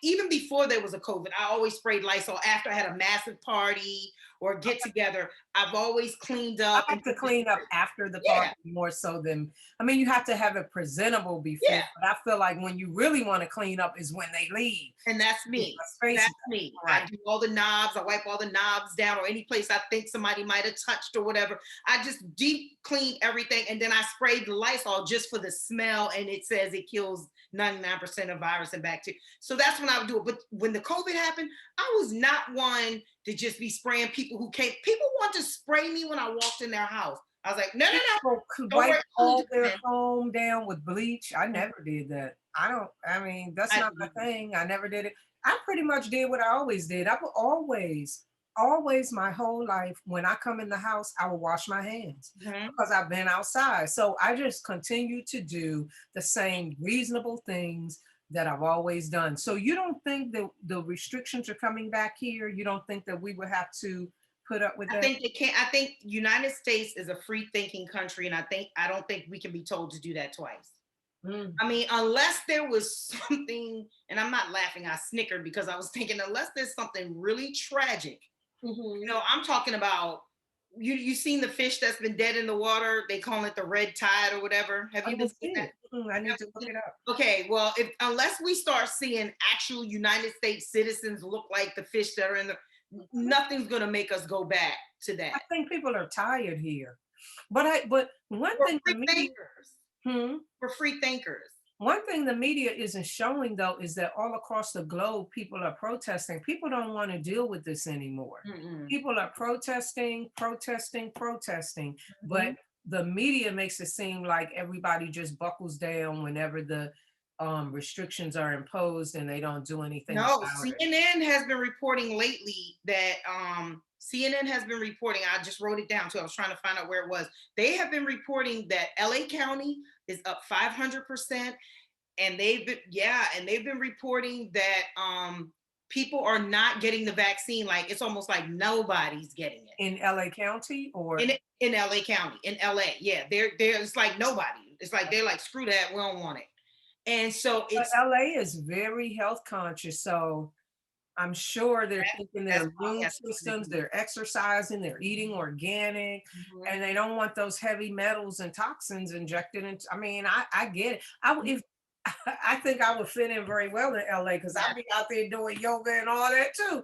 even before there was a COVID, I always sprayed Lysol after I had a massive party or get together, I've always cleaned I up and like to clean up after the yeah, party more so than, I mean, you have to have it presentable before, yeah. but I feel like when you really want to clean up is when they leave. And that's Get me. my space That's back. me. I Right. do all the knobs. I wipe all the knobs down, or any place I think somebody might have touched or whatever. I just deep clean everything, and then I sprayed the Lysol just for the smell, and it says it kills 99% of virus and bacteria. So that's when I would do it. But when the COVID happened, I was not one to just be spraying people who came. People want to spray me when I walked in their house. I was like, no, no, no. People could Don't wipe worry. all their home down with bleach. I never did that. I mean, that's I not my thing. I never did it. I pretty much did what I always did. I would always my whole life, when I come in the house, I will wash my hands Mhm. because I've been outside. So I just continue to do the same reasonable things that I've always done. So you don't think that the restrictions are coming back here? You don't think that we would have to put up with I that? think they can't. I think United States is a free thinking country, and I don't think we can be told to do that twice. Mm, I mean, unless there was something, and I'm not laughing, I snickered because I was thinking, unless there's something really tragic. mhm. I'm talking about you seen the fish that's been dead in the water? They call it the red tide or whatever. Have I you been don't seeing see that? it. I need to look it up. Okay, well, if unless we start seeing actual United States citizens look like the fish that are in the, nothing's gonna make us go back to I that. think people are tired here. But one We're thing the free media, thinkers. hmm, We're free thinkers. one thing the media isn't showing though is that all across the globe, people are protesting. People don't want to deal with this anymore. Mm-mm. People are protesting, protesting, protesting. But Mhm. the media makes it seem like everybody just buckles down whenever the restrictions are imposed and they don't do anything No, about it. CNN has been reporting lately that CNN has been reporting. I just wrote it down too. I was trying to find out where it was. They have been reporting that LA County is up 500%, and they've been reporting that people are not getting the vaccine. Like it's almost like nobody's getting it In LA County or in LA County, in LA. Yeah, they're it's like nobody. It's like they're like screw that, we don't want it. And so but it's LA is very health conscious. So I'm sure they're thinking that's their probably immune has something to systems, do with they're exercising, they're eating organic, it. Mhm. and they don't want those heavy metals and toxins injected into. I mean, I get it. If I think I would fit in very well in LA because I'd be out there doing yoga and all that too.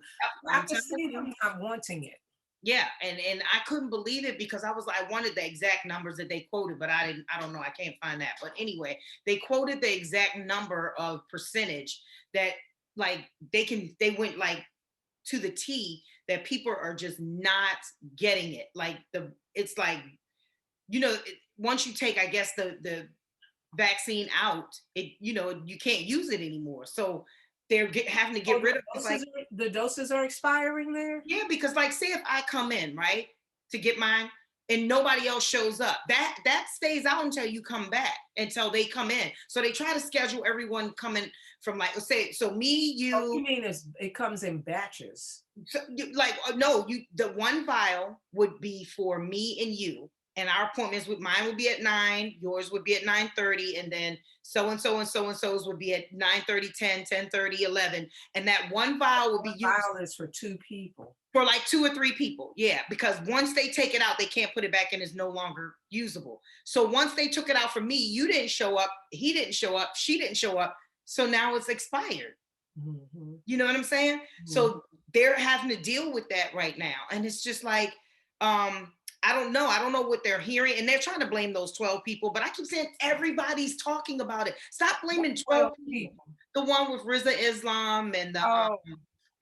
I I'm can telling see you. them not wanting it. Yeah, and I couldn't believe it because I wanted the exact numbers that they quoted, but I don't know, I can't find that. But anyway, they quoted the exact number of percentage that like they went like to the T that people are just not getting it. Like it's like once you take, I guess, the vaccine out, you can't use it anymore. So they're having to Oh, get rid of it's like the doses are expiring there. yeah, because like say if I come in, right, to get mine and nobody else shows up, that stays out until you come back, until they come in. So they try to schedule everyone coming from like let's say so me, Oh, you, you mean it comes in batches? so, like no, you the one vial would be for me and you. And our appointments with mine would be at 9, yours would be at 9:30, and then so and so and so and so's would be at 9:30, 10, 10:30, 11. And that one vial would be One used vial is for two people. for like 2 or 3 people. Yeah, because once they take it out, they can't put it back in. It's no longer usable. So once they took it out for me, you didn't show up, he didn't show up, she didn't show up. So now it's expired. Mhm, You know what I'm saying? mhm. So they're having to deal with that right now. And it's just like, I don't know. I don't know what they're hearing. And they're trying to blame those 12 people, but I keep saying everybody's talking about it. Stop What blaming 12 12 people. people? The one with Riza Islam and the Oh,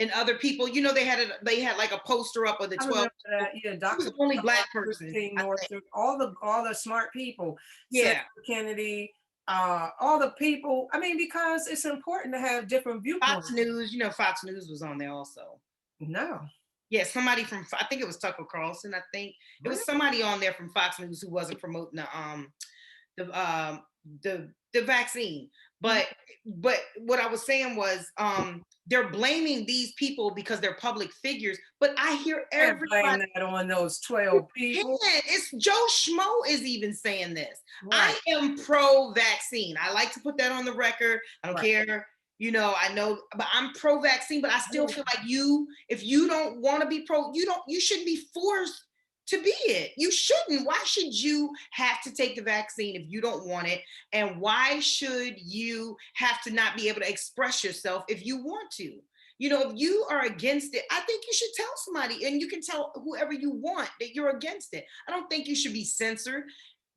and other people, they had like a poster up of the I 12 remember that. people. Yeah, She was Dr. the only black person, Christine I think. Northrup, all the smart people, Senator Yeah. Kennedy, all the people. I mean, because it's important to have different Fox viewpoints. News, Fox News was on there also. No, Yeah, somebody from I think it was Tucker Carlson. I think it was really? somebody on there from Fox News who wasn't promoting the the vaccine. Mhm. But what I was saying was they're blaming these people because they're public figures. But I hear Can't blame everybody. that on those You 12 can't. people. It's Joe Schmo is even saying this. Right, I am pro-vaccine. I like to put that on the record. I don't right. care. I know, but I'm pro-vaccine, but I still feel like if you don't want to be you shouldn't be forced to be it. You shouldn't. Why should you have to take the vaccine if you don't want it? And why should you have to not be able to express yourself if you want to? If you are against it, I think you should tell somebody, and you can tell whoever you want that you're against it. I don't think you should be censored.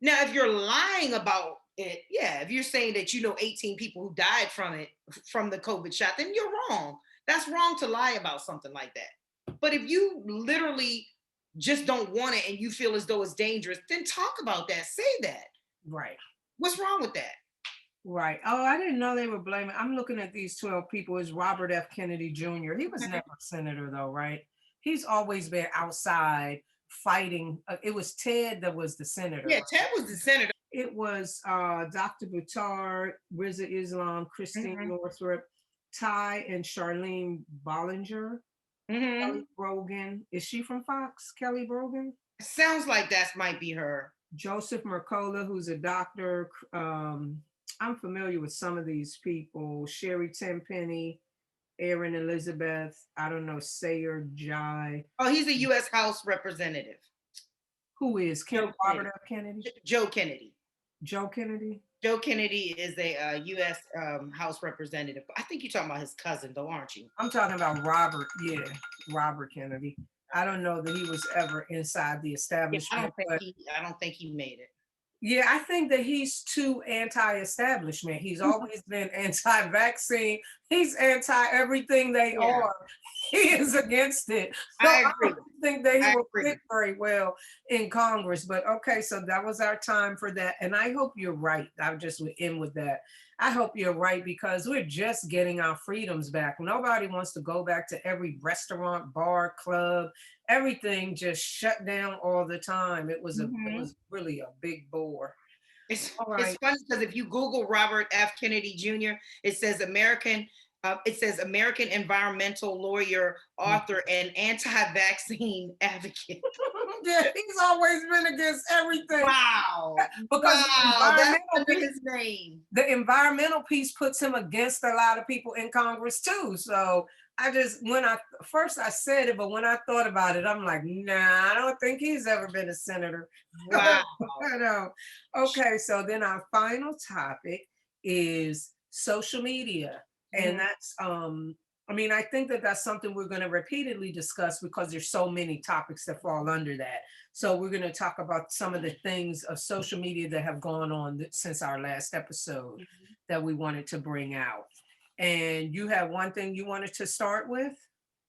Now, if you're lying about it, yeah, if you're saying that 18 people who died from the COVID shot, then you're wrong. That's wrong to lie about something like that. But if you literally just don't want it and you feel as though it's dangerous, then talk about that. Say that. Right. What's wrong with that? Right. Oh, I didn't know they were blaming. I'm looking at these 12 people. It's Robert F. Kennedy Jr. He was never a senator, though, right? He's always been outside fighting. It was Ted that was the senator. Yeah, Ted was the senator. It was Dr. Buttar, Riza Islam, Christine Northrup, Ty and Charlene Bollinger, Kelly Brogan. Is she from Fox? Kelly Brogan? Sounds like that might be her. Joseph Mercola, who's a doctor. I'm familiar with some of these people. Sherry Tenpenny, Erin Elizabeth, I don't know, Sayer Jai. Oh, he's a U.S. House representative. Who is? Robert F. Kennedy? Joe Kennedy. Joe Kennedy? Joe Kennedy is a U.S. House representative. I think you're talking about his cousin, though, aren't you? I'm talking about Robert. Yeah, Robert Kennedy. I don't know that he was ever inside the establishment. Yeah, I don't think he made it. Yeah, I think that he's too anti-establishment. He's always been anti-vaccine. He's anti-everything they are. He is against it. So I don't think that he will fit very well in Congress. But okay, so that was our time for that. And I hope you're right. I'll just end with that. I hope you're right, because we're just getting our freedoms back. Nobody wants to go back to every restaurant, bar, club, everything just shut down all the time. It was it was really a big bore. It's funny because if you Google Robert F. Kennedy Jr., it says American environmental lawyer, author, and anti-vaccine advocate. Yeah, he's always been against everything. Wow. Because that's under his name. The environmental piece puts him against a lot of people in Congress too. So I said it, but when I thought about it, I'm like, nah, I don't think he's ever been a senator. Wow. I know. Okay, so then our final topic is social media. And that's, I think that that's something we're going to repeatedly discuss because there's so many topics that fall under that. So we're going to talk about some of the things of social media that have gone on since our last episode that we wanted to bring out. And you have one thing you wanted to start with?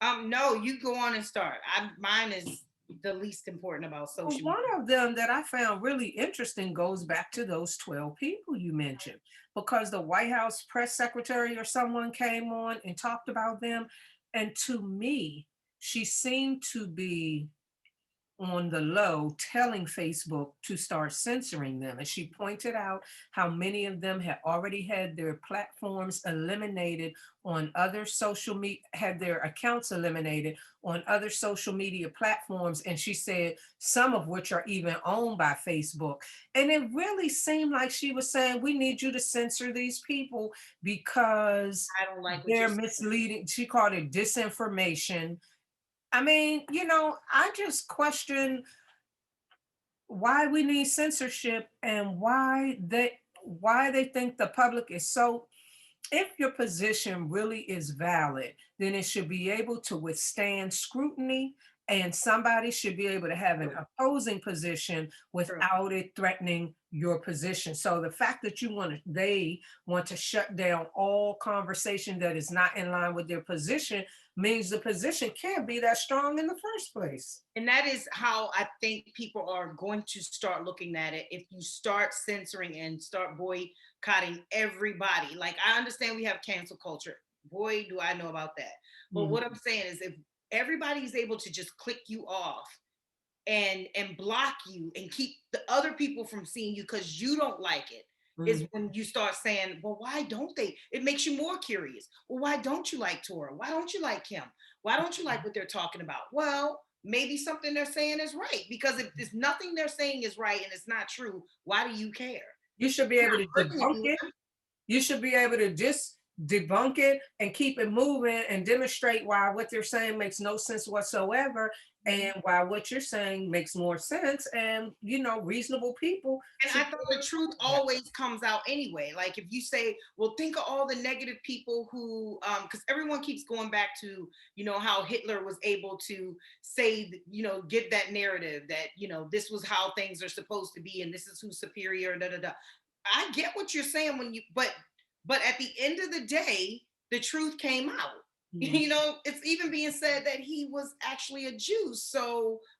No, you go on and start. Mine is the least important about social media. One of them that I found really interesting goes back to those 12 people you mentioned, because the White House press secretary or someone came on and talked about them. And to me, she seemed to be on the low telling Facebook to start censoring them. And she pointed out how many of them had already had their platforms eliminated on other social media, had their accounts eliminated on other social media platforms. And she said some of which are even owned by Facebook. And it really seemed like she was saying, we need you to censor these people because I don't like they're misleading. She called it disinformation. I mean, I just question why we need censorship and why they think the public is so. If your position really is valid, then it should be able to withstand scrutiny, and somebody should be able to have an opposing position without it threatening your position. So the fact that they want to shut down all conversation that is not in line with their position means the position can't be that strong in the first place. And that is how I think people are going to start looking at it. If you start censoring and start boycotting everybody, like I understand we have cancel culture. Boy, do I know about that. But what I'm saying is if everybody's able to just click you off and block you and keep the other people from seeing you because you don't like it, is when you start saying, well, why don't they? It makes you more curious. Well, why don't you like Torra? Why don't you like Kimm? Why don't you like what they're talking about? Well, maybe something they're saying is right, because if there's nothing they're saying is right and it's not true, why do you care? You should be able to debunk it. You should be able to just debunk it and keep it moving and demonstrate why what they're saying makes no sense whatsoever, and why what you're saying makes more sense. And reasonable people And should I thought the truth always comes out anyway. Like if you say, well, think of all the negative people who, because everyone keeps going back to, how Hitler was able to say, give that narrative that, this was how things are supposed to be and this is who's superior, da da da. I get what you're saying but at the end of the day, the truth came out. It's even being said that he was actually a Jew,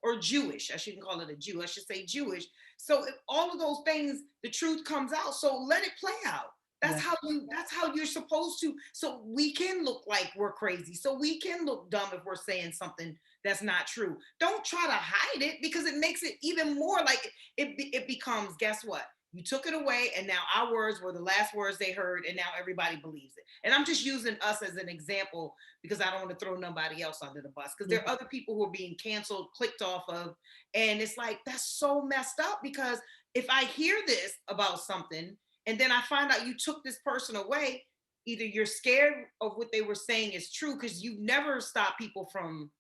or Jewish. I shouldn't call it a Jew. I should say Jewish. So if all of those things, the truth comes out. So let it play out. That's how you're supposed to. So we can look like we're crazy. So we can look dumb if we're saying something that's not true. Don't try to hide it, because it makes it even more like it becomes, guess what? You took it away, and now our words were the last words they heard, and now everybody believes it. And I'm just using us as an example because I don't want to throw nobody else under the bus, because there are other people who are being canceled, clicked off of, and it's like, that's so messed up, because if I hear this about something and then I find out you took this person away, either you're scared of what they were saying is true, because you never stop people from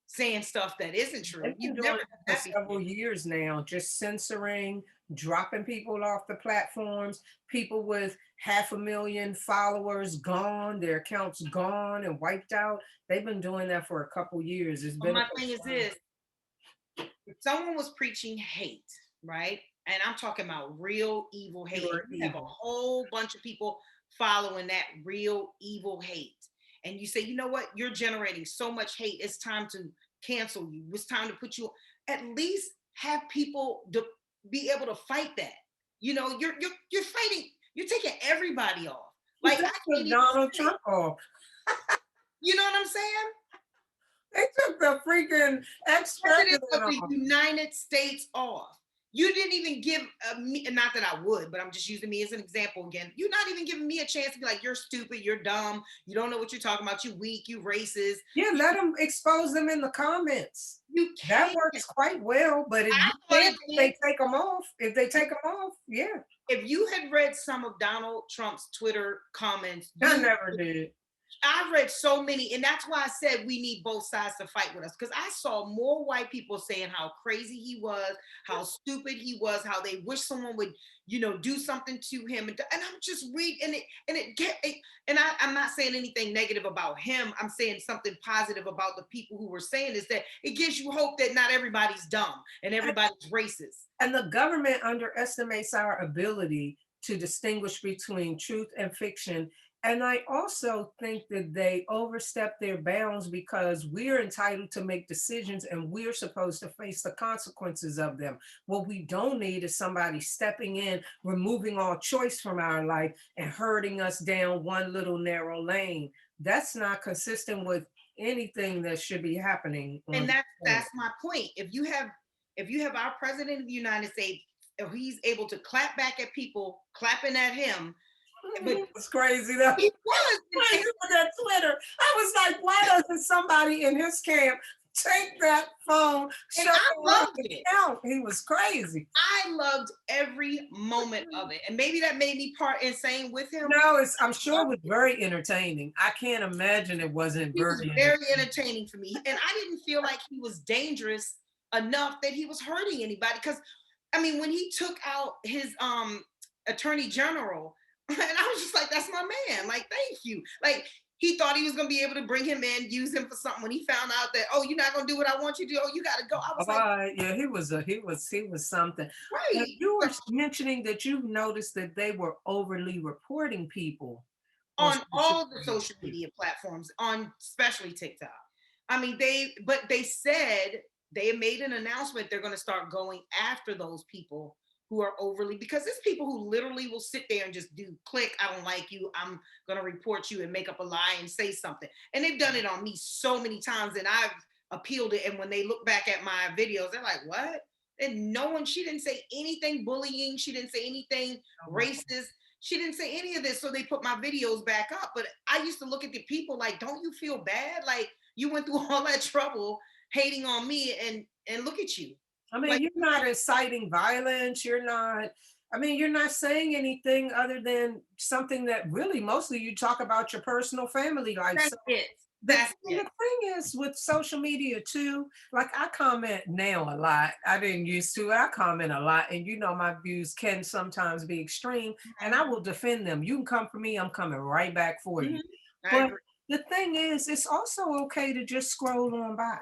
saying stuff that isn't true. They've been You've doing never it done for that before. several years now, just censoring, dropping people off the platforms. People with 500,000 followers gone, their accounts gone and wiped out. They've been doing that for a couple years. It's But been my thing is this: if someone was preaching hate, right? And I'm talking about real evil hate. pure You have a evil. whole bunch of people following that real evil hate. And you say, you know what? You're generating so much hate. It's time to cancel you. It's time to put you, at least have people be able to fight that. You're fighting, you're taking everybody off. Like, They I can't took even Donald say, Trump off. you know what I'm saying? They took the freaking President ex-president of the off. United States off. You didn't even give me, not that I would, but I'm just using me as an example again. You're not even giving me a chance to be like, you're stupid, you're dumb, you don't know what you're talking about, you weak, you racist. Yeah, let them expose them in the comments. You That can't. works quite well, but I you thought can't it if did. they take them off. If they take them off, yeah. If you had read some of Donald Trump's Twitter comments, I never did. I read so many, and that's why I said we need both sides to fight with us. Because I saw more white people saying how crazy he was, how stupid he was, how they wish someone would, do something to him. And I'm just reading I'm not saying anything negative about him. I'm saying something positive about the people who were saying is that it gives you hope that not everybody's dumb and everybody's racist. And the government underestimates our ability to distinguish between truth and fiction. And I also think that they overstep their bounds, because we're entitled to make decisions and we're supposed to face the consequences of them. What we don't need is somebody stepping in, removing all choice from our life and herding us down one little narrow lane. That's not consistent with anything that should be happening. And that's my point. If you have our president of the United States, if he's able to clap back at people clapping at him, but It was crazy though. he was. Crazy with that Twitter. I was like, why doesn't somebody in his camp take that phone? And I loved it. Out. He was crazy. I loved every moment of it. And maybe that made me part insane with him. No, I'm sure it was very entertaining. I can't imagine it wasn't He was very entertaining for me. And I didn't feel like he was dangerous enough that he was hurting anybody. Because when he took out his attorney general, and I was just like, that's my man. Like, thank you. Like, he thought he was going to be able to bring him in, use him for something. When he found out that, oh, you're not going to do what I want you to do. Oh, you got to go. I was like, yeah, he was something. right. And you were mentioning that you've noticed that they were overly reporting people On all the social media platforms, on especially TikTok. They said they made an announcement they're going to start going after those people who are overly, because there's people who literally will sit there and just do click, I don't like you, I'm going to report you, and make up a lie and say something. And they've done it on me so many times, and I've appealed it. And when they look back at my videos, they're like, what? And she didn't say anything bullying. She didn't say anything racist. She didn't say any of this. So they put my videos back up. But I used to look at the people like, don't you feel bad? Like, you went through all that trouble hating on me, and look at you. You're not inciting violence. You're not. I mean, you're not saying anything other than something that really mostly you talk about your personal family life. That's So it. the That's thing, the it. thing is with social media too, like I comment now a lot. I didn't used to. I comment a lot, and you know my views can sometimes be extreme, and I will defend them. You can come for me, I'm coming right back for you. Mhm. I But agree. the thing is, it's also okay to just scroll on by.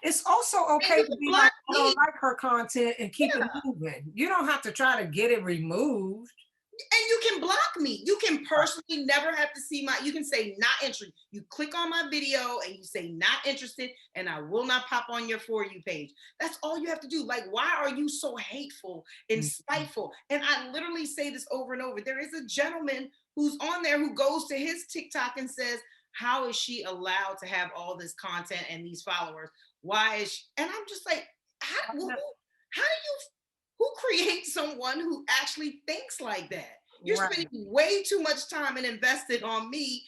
It's also And okay you to can be like, block I me. don't like her content and keep it Yeah. moving. You don't have to try to get it removed. And you can block me. You can Right. personally never have to see my, you can say not interested. You click on my video and you say not interested, and I will not pop on your For You page. That's all you have to do. Like, why are you so hateful and Mhm. spiteful? And I literally say this over and over. There is a gentleman who's on there who goes to his TikTok and says, how is she allowed to have all this content and these followers? Why is she? And I'm just like, I how, know. how do you, who creates someone who actually thinks like that? You're spending Right. way too much time and invested on me.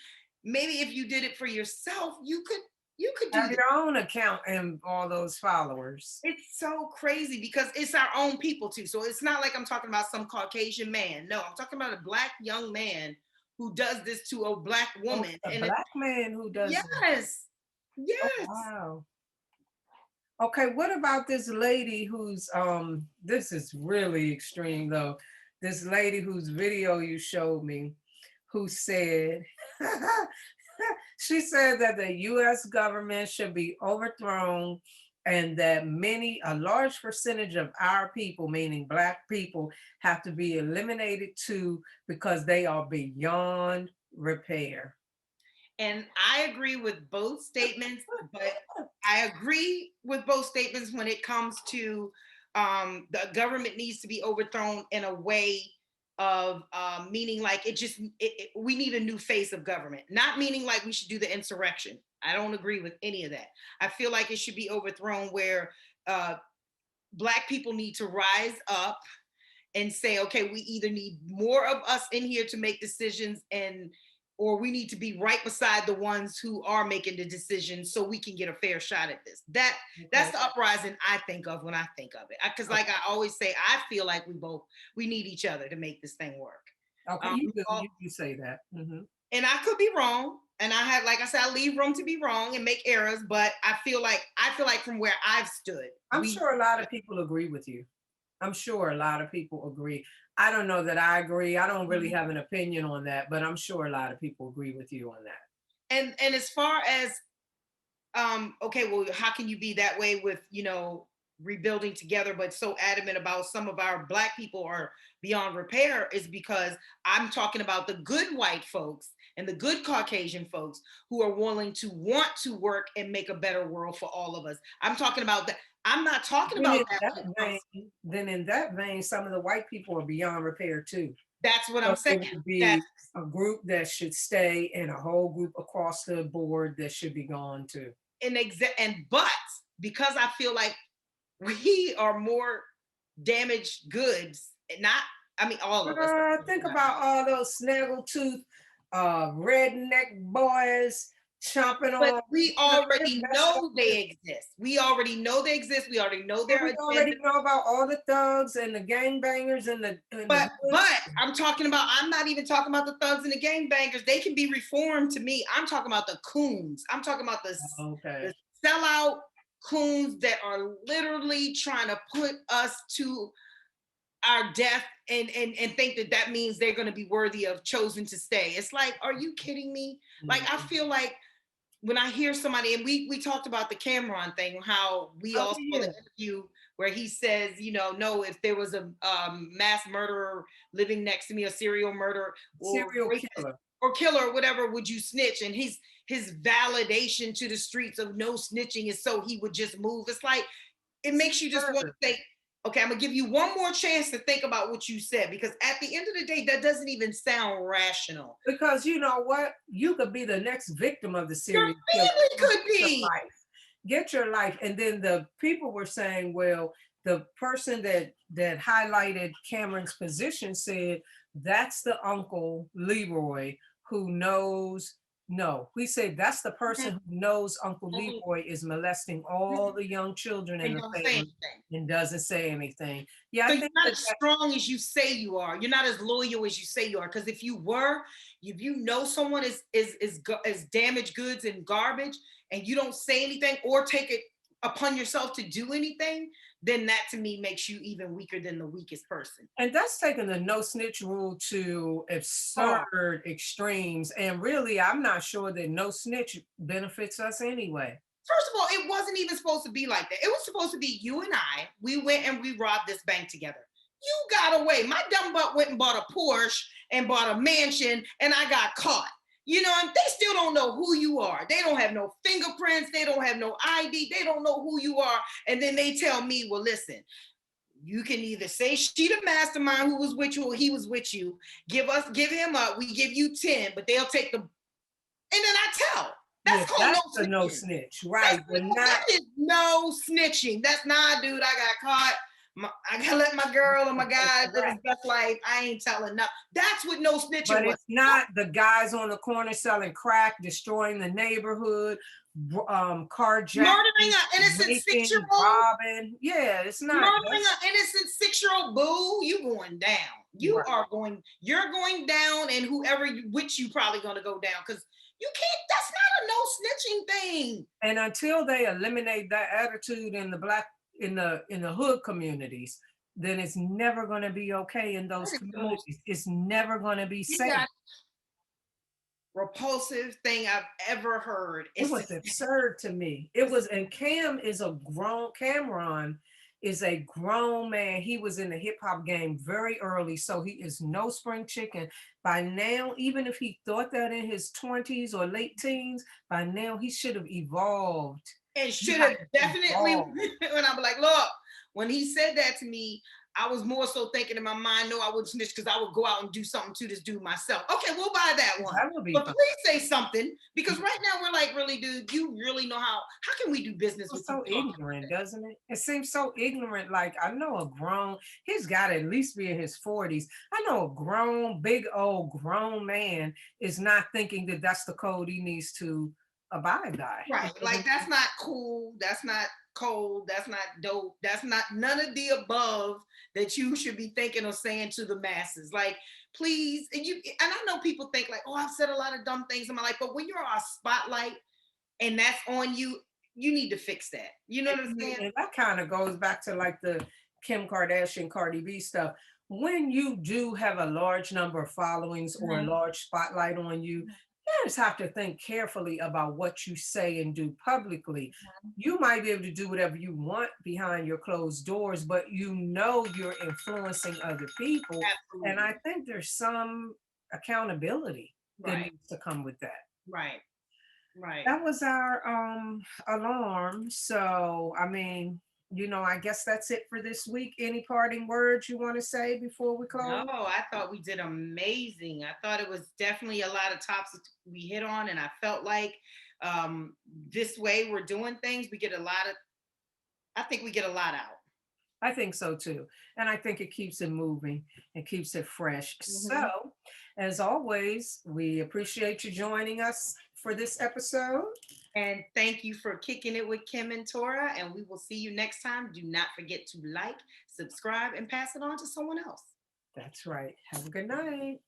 Maybe if you did it for yourself, you could do Have this. your own account and all those followers. It's so crazy because it's our own people too. So it's not like I'm talking about some Caucasian man. No, I'm talking about a black young man who does this to a black Oh, woman. it's a And black man who does it. yes, Oh, yes. wow. Okay, what about this lady who's this is really extreme though. This lady whose video you showed me who said she said that the US government should be overthrown and that a large percentage of our people, meaning black people, have to be eliminated too because they are beyond repair. And I agree with both statements, but I agree with both statements when it comes to the government needs to be overthrown in a way of meaning like we need a new face of government, not meaning like we should do the insurrection. I don't agree with any of that. I feel like it should be overthrown where uh, black people need to rise up and say, okay, we either need more of us in here to make decisions and or we need to be right beside the ones who are making the decisions so we can get a fair shot at this. That's Okay. the uprising I think of when I think of it. Because like I always say, I feel like we need each other to make this thing work. Okay, We all, you say that. Mhm. and I could be wrong. And I had, like I said, I leave room to be wrong and make errors, but I feel like from where I've stood, I'm we sure a lot of people agree with you. I'm sure a lot of people agree. I don't know that I agree. I don't really have an opinion on that, but I'm sure a lot of people agree with you on that. and as far as okay, well, how can you be that way with, rebuilding together, but so adamant about some of our black people are beyond repair is because I'm talking about the good white folks and the good Caucasian folks who are willing to want to work and make a better world for all of us. I'm talking about that. I'm not talking Then about in that. that vein, some of the white people are beyond repair too. That's what So I'm saying. it would That's be a group that should stay and a whole group across the board that should be gone too. but because I feel like we are more damaged goods, not, I mean, all of us. Think about all those snaggletooth, redneck boys chomping But on. we They're already messed up know they exist. We already know they exist. We already know and their we already agenda. know about all the thugs and the gangbangers and the But hoods. I'm talking about, I'm not even talking about the thugs and the gangbangers. They can be reformed to me. I'm talking about the coons. I'm talking about Okay. the sellout coons that are literally trying to put us to our death and think that that means they're going to be worthy of chosen to stay. It's like, are you kidding me? Like, I Mhm. feel like when I hear somebody, and we talked about the Cameron thing, how we Oh all saw the yeah, interview where he says, no, if there was a mass murderer living next to me, a serial murderer or serial racist killer. or killer or whatever, would you snitch? And his validation to the streets of no snitching is so he would just move. It's like, it makes you just want to Sure. say, okay, I'm gonna give you one more chance to think about what you said, because at the end of the day, that doesn't even sound rational. Because you know what? You could be the next victim of the Your serial killer. family So could get your be. life. Get your life. And then the people were saying, well, the person that highlighted Cameron's position said that's the uncle Leroy who knows No, we say that's the Mhm. person who knows Uncle Mhm. Leroy is molesting all the young children in And the don't say family anything. and doesn't say anything. Yeah, So I you're think not that as strong as you say you are. You're not as loyal as you say you are. Because if you were, if you know someone is damaged goods and garbage, and you don't say anything or take it upon yourself to do anything, then that to me makes you even weaker than the weakest person. and that's taking the no snitch rule to Oh, absurd extremes. And really, I'm not sure that no snitch benefits us anyway. first of all, it wasn't even supposed to be like that. It was supposed to be you and I. We went and we robbed this bank together. You got away. My dumb butt went and bought a Porsche and bought a mansion, and I got caught. You know, and they still don't know who you are. They don't have no fingerprints. They don't have no ID. They don't know who you are. And then they tell me, well, listen, you can either say she the mastermind who was with you or he was with you. Give him up. We give you 10, but they'll take the, and then I tell. Yeah, That's called no that's the no snitching. snitch, That's right? But not that is no snitching. That's not, dude. I got caught. I gotta let my girl or my guy live his correct. best life. I ain't telling nothing. That's what no snitching But was. it's not the guys on the corner selling crack, destroying the neighborhood, Murdering carjacking, an innocent raping, six-year-old, robbing. Yeah, it's not. murdering That's an innocent 6-year-old boo, you going down. You right. are going, you're going down, and whoever which you probably gonna go down because you can't, that's not a no snitching thing. And until they eliminate that attitude in the black in the hood communities, then it's never going to be okay in those That is the most, communities. It's never going to be you safe. got repulsive thing I've ever heard. It It's was just, absurd to me. It was, and Cameron is a grown man. He was in the hip hop game very early, so he is no spring chicken. By now, even if he thought that in his 20s or late teens, by now he should have evolved. and You should have have to definitely, evolve. when I'm like, look, when he said that to me, I was more so thinking in my mind, no, I wouldn't snitch because I would go out and do something to this dude myself. Okay, we'll buy that one. That would be But fun. please say something because right now we're like, really, dude, you really know how can we do business with It's you so talking? ignorant, doesn't it? It seems so ignorant. Like I know a grown, he's got to at least be in his 40s. I know a grown, big old grown man is not thinking that that's the code he needs to abide by. Right. Like that's not cool. That's not cold. That's not dope. That's not none of the above that you should be thinking or saying to the masses. Like, please, and I know people think like, oh, I've said a lot of dumb things in my life, but when you're a spotlight and that's on you, you need to fix that. You know what I'm saying? And that kind of goes back to like the Kim Kardashian, Cardi B stuff. When you do have a large number of followings or a Mhm. large spotlight on you, you just have to think carefully about what you say and do publicly. You might be able to do whatever you want behind your closed doors, but you know you're influencing other people. And I Absolutely. think there's some accountability that Right. needs to come with that. Right. Right. That was our alarm. So, I mean, I guess that's it for this week. Any parting words you want to say before we No, close? I thought we did amazing. I thought it was definitely a lot of tops that we hit on, and I felt like this way we're doing things, we get a lot of. I think we get a lot out. I think so too. And I think it keeps it moving and keeps it fresh. Mhm. So, as always, we appreciate you joining us for this episode. And thank you for kicking it with Kimm and Torra. And we will see you next time. Do not forget to like, subscribe, and pass it on to someone else. That's right. Have a good night.